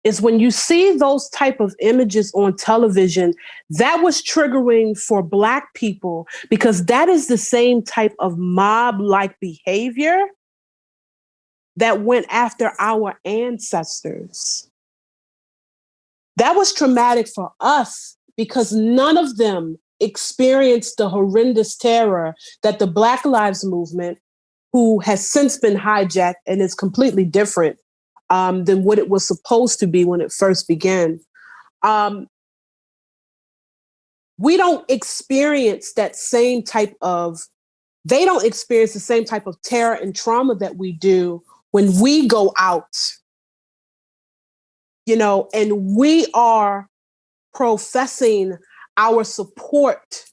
I: is when you see those type of images on television, that was triggering for Black people because that is the same type of mob-like behavior that went after our ancestors. That was traumatic for us because none of them experienced the horrendous terror that the Black Lives Movement, who has since been hijacked and is completely different than what it was supposed to be when it first began. We don't experience that same type of, they don't experience the same type of terror and trauma that we do when we go out, you know, and we are professing our support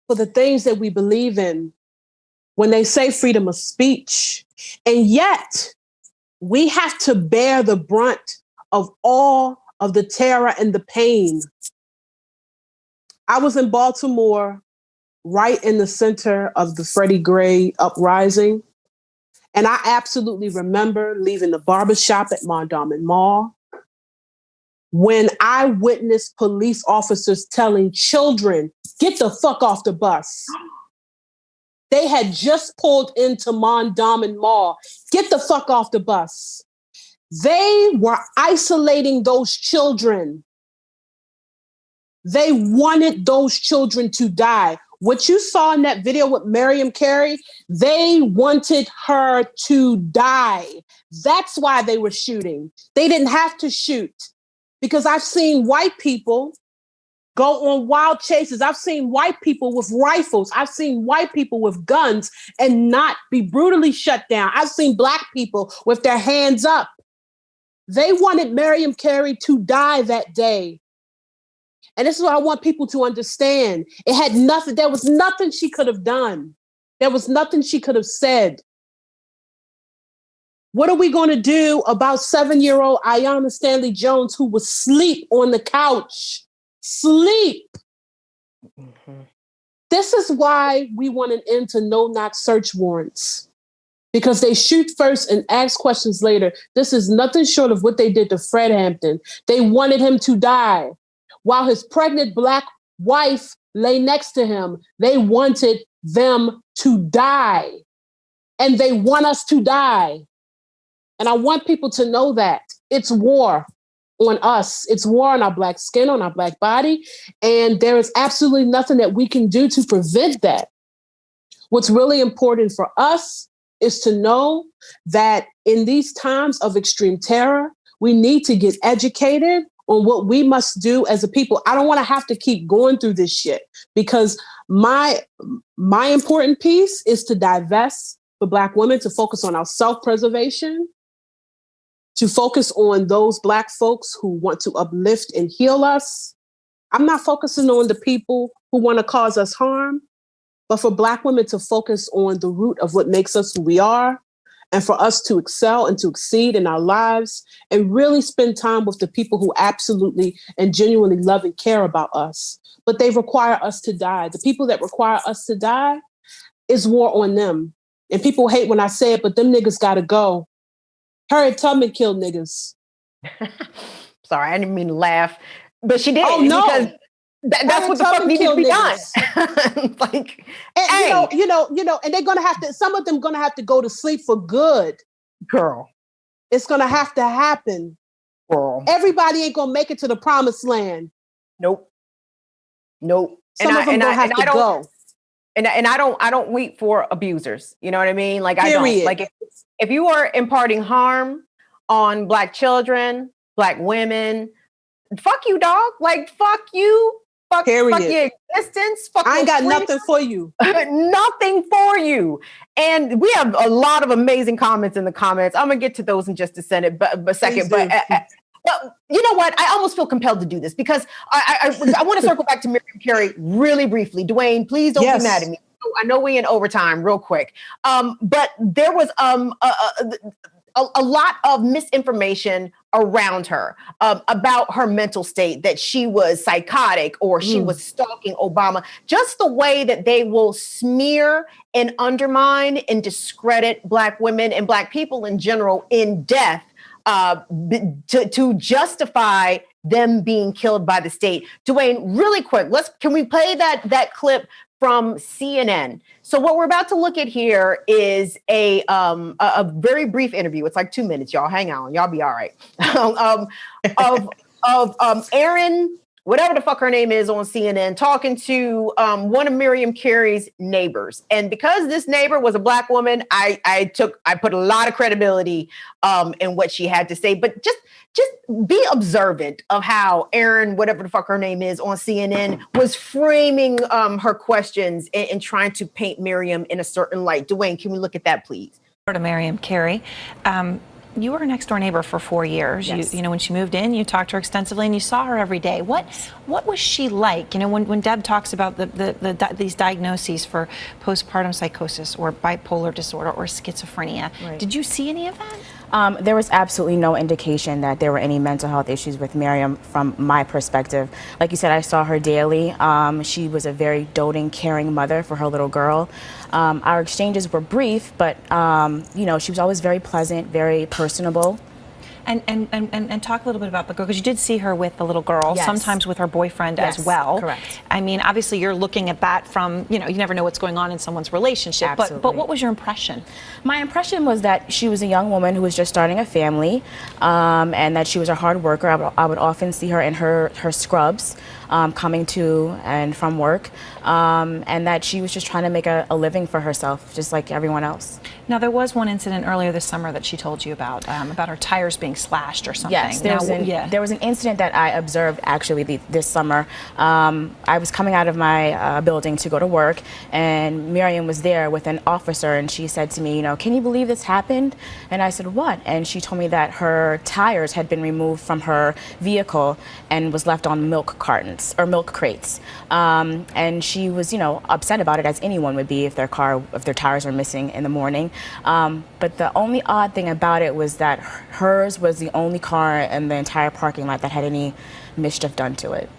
I: for the things that we believe in when they say freedom of speech. And yet we have to bear the brunt of all of the terror and the pain. I was in Baltimore, right in the center of the Freddie Gray uprising. And I absolutely remember leaving the barbershop at Mondawmin Mall when I witnessed police officers telling children, get the fuck off the bus. They had just pulled into Mondawmin Mall. Get the fuck off the bus. They were isolating those children. They wanted those children to die. What you saw in that video with Miriam Carey, they wanted her to die. That's why they were shooting. They didn't have to shoot because I've seen white people go on wild chases. I've seen white people with rifles. I've seen white people with guns and not be brutally shut down. I've seen Black people with their hands up. They wanted Miriam Carey to die that day. And this is what I want people to understand. It had nothing, there was nothing she could have done. There was nothing she could have said. What are we going to do about 7-year-old Aiyana Stanley Jones, who was asleep on the couch? Sleep. Mm-hmm. This is why we want an end to no-knock search warrants. Because they shoot first and ask questions later. This is nothing short of what they did to Fred Hampton. They wanted him to die. While his pregnant Black wife lay next to him, they wanted them to die. And they want us to die. And I want people to know that it's war on us. It's war on our Black skin, on our Black body. And there is absolutely nothing that we can do to prevent that. What's really important for us is to know that in these times of extreme terror, we need to get educated on what we must do as a people. I don't want to have to keep going through this shit because my important piece is to divest for Black women, to focus on our self-preservation, to focus on those Black folks who want to uplift and heal us. I'm not focusing on the people who want to cause us harm, but for Black women to focus on the root of what makes us who we are, and for us to excel and to exceed in our lives and really spend time with the people who absolutely and genuinely love and care about us. But they require us to die. The people that require us to die, it's war on them. And people hate when I say it, but them niggas gotta go. Harriet Tubman killed niggas.
P: Sorry, I didn't mean to laugh, but she did.
I: Oh no,
P: because that's what the fuck needed to be done. Like,
I: and
P: hey.
I: you know, and they're gonna have to. Some of them gonna have to go to sleep for good,
P: girl.
I: It's gonna have to happen,
P: girl.
I: Everybody ain't gonna make it to the promised land.
P: Nope.
I: Some of them gonna have to go.
P: And I don't weep for abusers. You know what I mean? Like, I don't. Like, if you are imparting harm on Black children, Black women, fuck you, dog. Like, fuck you. Fuck your existence. Fuck
I: I ain't got
P: freedom.
I: nothing for you.
P: Nothing for you. And we have a lot of amazing comments in the comments. I'm gonna get to those in just a second. But you know what? I almost feel compelled to do this because I want to circle back to Miriam Carey really briefly. Dwayne, please don't be mad at me. I know we in overtime real quick. But there was a lot of misinformation around her about her mental state, that she was psychotic or she was stalking Obama. Just the way that they will smear and undermine and discredit Black women and Black people in general in death to justify them being killed by the state. Dwayne, really quick, can we play that clip from CNN? So what we're about to look at here is a very brief interview. It's like 2 minutes, y'all. Hang on, y'all be all right. of Erin, whatever the fuck her name is, on CNN, talking to one of Miriam Carey's neighbors. And because this neighbor was a Black woman, I put a lot of credibility in what she had to say. But just be observant of how Erin, whatever the fuck her name is, on CNN was framing her questions and trying to paint Miriam in a certain light. Dwayne, can we look at that, please?
Q: To Miriam Carey. You were a next door neighbor for 4 years.
P: Yes.
Q: You know, when she moved in, you talked to her extensively and you saw her every day. What was she like? You know, when Deb talks about these diagnoses for postpartum psychosis or bipolar disorder or schizophrenia, did you see any of that?
R: There was absolutely no indication that there were any mental health issues with Miriam from my perspective. Like you said, I saw her daily. She was a very doting, caring mother for her little girl. Our exchanges were brief, but you know, she was always very pleasant, very personable.
Q: And talk a little bit about the girl, because you did see her with the little girl,
R: Yes.
Q: sometimes with her boyfriend
R: Yes,
Q: as well.
R: correct.
Q: I mean, obviously you're looking at that from, you know, you never know what's going on in someone's relationship.
R: Absolutely.
Q: But what was your impression?
R: My impression was that she was a young woman who was just starting a family, and that she was a hard worker. I would often see her in her scrubs, coming to and from work, and that she was just trying to make a living for herself, just like everyone else.
Q: Now, there was one incident earlier this summer that she told you about her tires being slashed or something.
R: Yes, there was an incident that I observed actually this summer. I was coming out of my building to go to work, and Miriam was there with an officer, and she said to me, you know, can you believe this happened? And I said, what? And she told me that her tires had been removed from her vehicle and was left on milk cartons or milk crates. And she was, you know, upset about it, as anyone would be if their tires are missing in the morning. But the only odd thing about it was that hers was the only car in the entire parking lot that had any mischief done to it.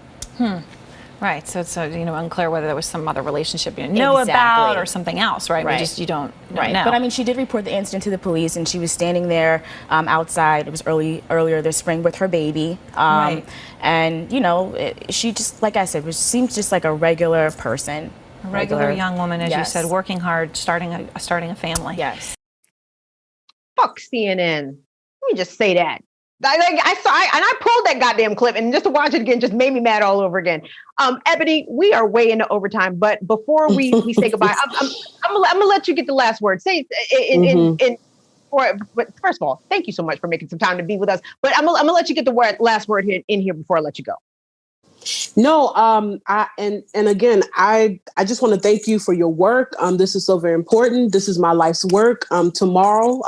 Q: Right, so it's you know, unclear whether there was some other relationship you know about or something else, right? You don't know.
R: But I mean, she did report the incident to the police, and she was standing there outside. It was earlier this spring with her baby. And you know, she just, like I said, seems just like a regular person.
Q: A regular young woman, as you said, working hard, starting a family.
R: Yes.
P: Fuck CNN. Let me just say that. I pulled that goddamn clip, and just to watch it again just made me mad all over again. Ebony, we are way into overtime, but before we say goodbye, I'm gonna let you get the last word. But first of all, thank you so much for making some time to be with us. But I'm gonna let you get the last word in here before I let you go.
I: No, and again, I just want to thank you for your work. This is so very important. This is my life's work. Tomorrow,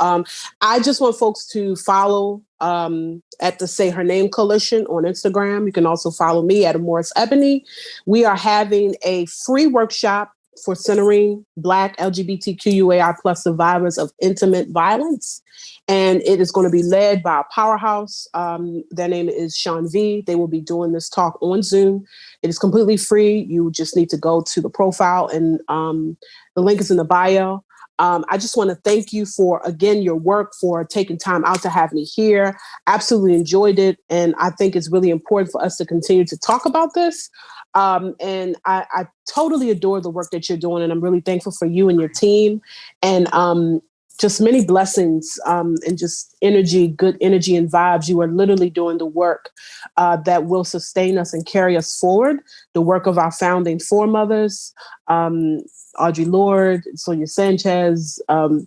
I: I just want folks to follow at the Say Her Name Coalition on Instagram. You can also follow me at Amorous Ebony. We are having a free workshop for centering Black LGBTQIA+ survivors of intimate violence. And it is going to be led by a powerhouse. Their name is Sean V. They will be doing this talk on Zoom. It is completely free. You just need to go to the profile, and the link is in the bio. I just want to thank you for, again, your work, for taking time out to have me here. Absolutely enjoyed it. And I think it's really important for us to continue to talk about this. And I totally adore the work that you're doing. And I'm really thankful for you and your team. And just many blessings and just energy, good energy and vibes. You are literally doing the work that will sustain us and carry us forward. The work of our founding foremothers, Audre Lorde, Sonia Sanchez, Angela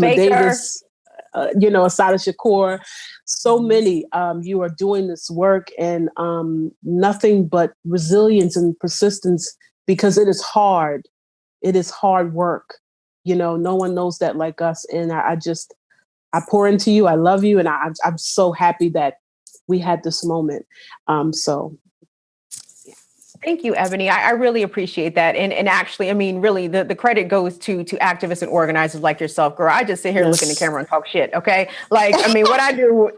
I: Davis, Assata Shakur, so many. You are doing this work, and nothing but resilience and persistence, because it is hard. It is hard work. No one knows that like us. And I pour into you. I love you. And I'm so happy that we had this moment.
P: Thank you, Ebony. I really appreciate that. And actually, I mean, really, the credit goes to activists and organizers like yourself, girl. I just sit here, look in the camera and talk shit. Okay. Like, I mean, what I do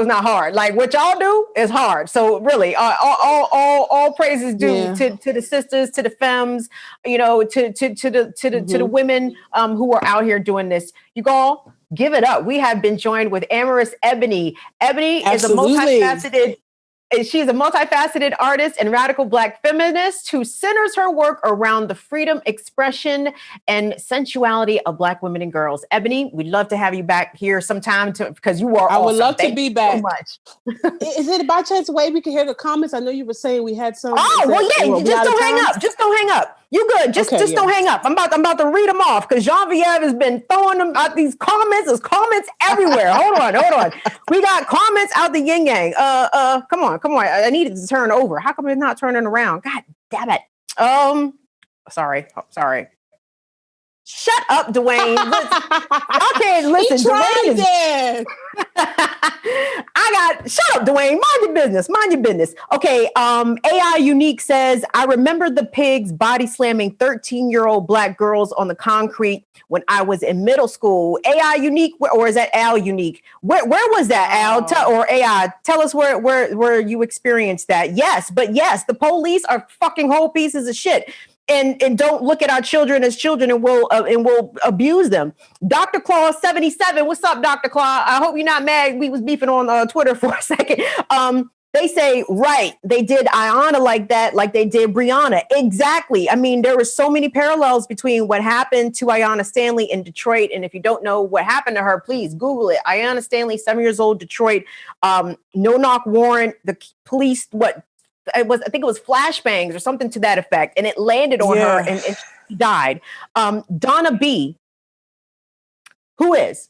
P: is not hard. Like, what y'all do is hard. So really, all praises due to the sisters, to the femmes, to the women who are out here doing this. You all give it up. We have been joined with Amorous Ebony. Ebony She's a multifaceted artist and radical Black feminist who centers her work around the freedom, expression, and sensuality of Black women and girls. Ebony, we'd love to have you back here sometime because you are awesome.
I: I would love to be back.
P: So much.
I: Is it by chance a way we can hear the comments? I know you were saying we had some.
P: Oh, well, yeah. Just don't hang up. Just don't hang up. You good. Just don't hang up. I'm about to read them off because Jean-Vieve has been throwing them out these comments. There's comments everywhere. Hold on. We got comments out the yin yang. Come on. I needed to turn over. How come it's not turning around? God damn it. Sorry. Shut up, Dwayne. Okay, listen. Dwayne shut up, Dwayne. Mind your business. Okay, AI Unique says, I remember the pigs body slamming 13-year-old Black girls on the concrete when I was in middle school. AI Unique, or is that Al Unique? Where was that, Al? Or AI? Tell us where you experienced that. Yes, the police are fucking whole pieces of shit. And don't look at our children as children, and will abuse them. Dr. Claw 77, what's up, Dr. Claw? I hope you're not mad. We was beefing on Twitter for a second. They say, right, they did Ayanna like that, like they did Breonna. Exactly. I mean, there were so many parallels between what happened to Ayanna Stanley in Detroit. And if you don't know what happened to her, please Google it. Ayanna Stanley, 7 years old, Detroit, no-knock warrant. The police, I think it was flashbangs or something to that effect, and it landed on her and she died. Donna B, who is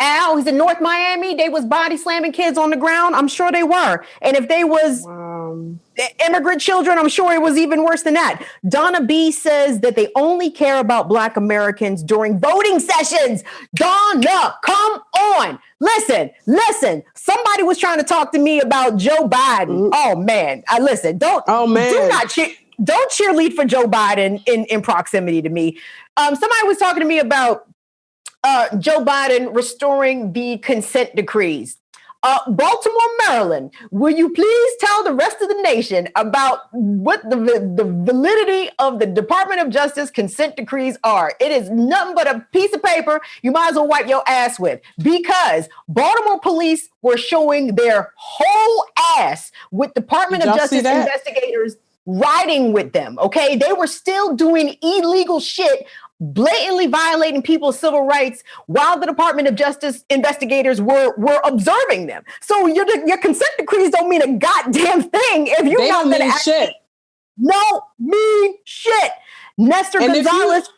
P: Al, he's in North Miami. They was body slamming kids on the ground. I'm sure they were. And if they was immigrant children, I'm sure it was even worse than that. Donna B says that they only care about Black Americans during voting sessions. Donna, come on. Listen. Somebody was trying to talk to me about Joe Biden. Oh man. Listen, don't cheerlead for Joe Biden in proximity to me. Somebody was talking to me about Joe Biden restoring the consent decrees. Baltimore, Maryland, will you please tell the rest of the nation about what the validity of the Department of Justice consent decrees are? It is nothing but a piece of paper you might as well wipe your ass with, because Baltimore police were showing their whole ass with Department of Justice investigators riding with them, okay? They were still doing illegal shit, blatantly violating people's civil rights while the Department of Justice investigators were observing them. So your consent decrees don't mean a goddamn thing if you're not going to shit. No mean shit. Nestor Gonzalez.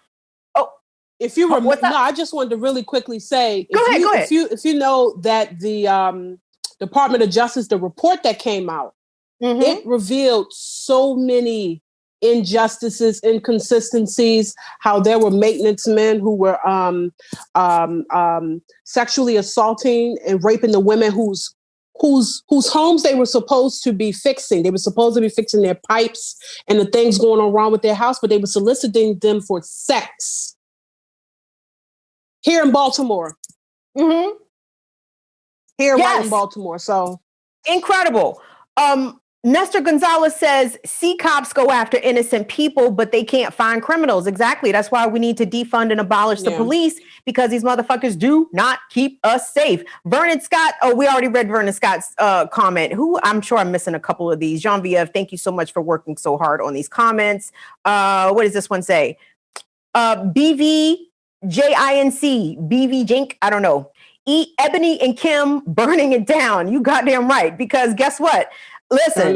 I: If you remember, I just wanted to really quickly say, go ahead. If you know that the Department of Justice, the report that came out, it revealed so many injustices, inconsistencies, how there were maintenance men who were sexually assaulting and raping the women whose whose homes they were supposed to be fixing. They were supposed to be fixing their pipes and the things going on wrong with their house, but they were soliciting them for sex. Here in Baltimore.
P: Mm-hmm.
I: Here right in Baltimore. So
P: incredible. Nestor Gonzalez says, see cops go after innocent people, but they can't find criminals. Exactly. That's why we need to defund and abolish the police, because these motherfuckers do not keep us safe. Vernon Scott. Oh, we already read Vernon Scott's comment. I'm sure I'm missing a couple of these. Jean-Vieve, thank you so much for working so hard on these comments. What does this one say? BVJINC, BV Jink. I don't know. Ebony and Kim burning it down. You goddamn right. Because guess what? Listen.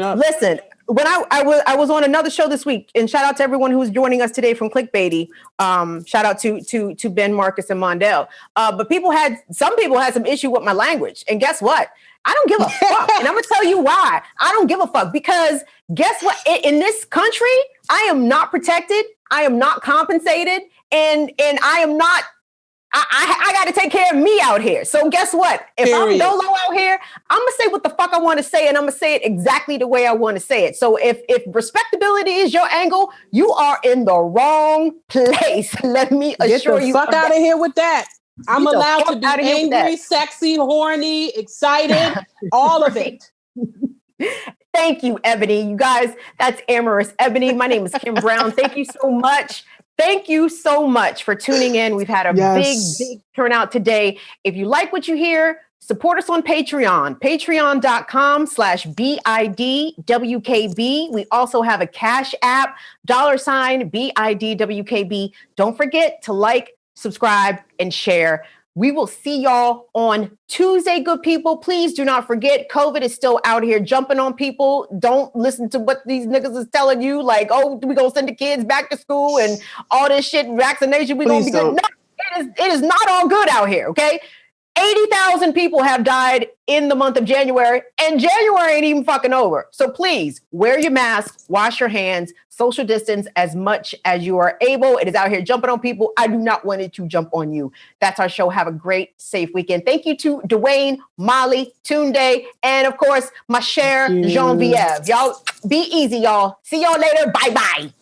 P: When I was on another show this week, and shout out to everyone who's joining us today from Clickbaity. Shout out to Ben, Marcus, and Mondale. But some people had some issue with my language, and guess what? I don't give a fuck, and I'm gonna tell you why. I don't give a fuck, because guess what? In this country, I am not protected. I am not compensated, and I am not. I got to take care of me out here. So guess what? If I'm dolo out here, I'm going to say what the fuck I want to say, and I'm going to say it exactly the way I want to say it. So if respectability is your angle, you are in the wrong place. Let me assure you.
I: Get the fuck out of here with that. I'm allowed to be angry, sexy, horny, excited, all of it.
P: Thank you, Ebony. You guys, that's Amorous Ebony. My name is Kim Brown. Thank you so much. Thank you so much for tuning in. We've had a big turnout today. If you like what you hear, support us on Patreon, patreon.com/BIDWKB. We also have a Cash App, $BIDWKB. Don't forget to like, subscribe, and share. We will see y'all on Tuesday, good people. Please do not forget, COVID is still out here jumping on people. Don't listen to what these niggas is telling you, like, oh, we gonna send the kids back to school and all this shit, vaccination, we gonna be good. No, it is not all good out here, okay? 80,000 people have died in the month of January, and January ain't even fucking over. So please wear your mask, wash your hands, social distance as much as you are able. It is out here jumping on people. I do not want it to jump on you. That's our show. Have a great, safe weekend. Thank you to Dwayne, Molly, Tunde, and of course, my cher, Jean-Vieve. Y'all be easy, y'all. See y'all later. Bye-bye.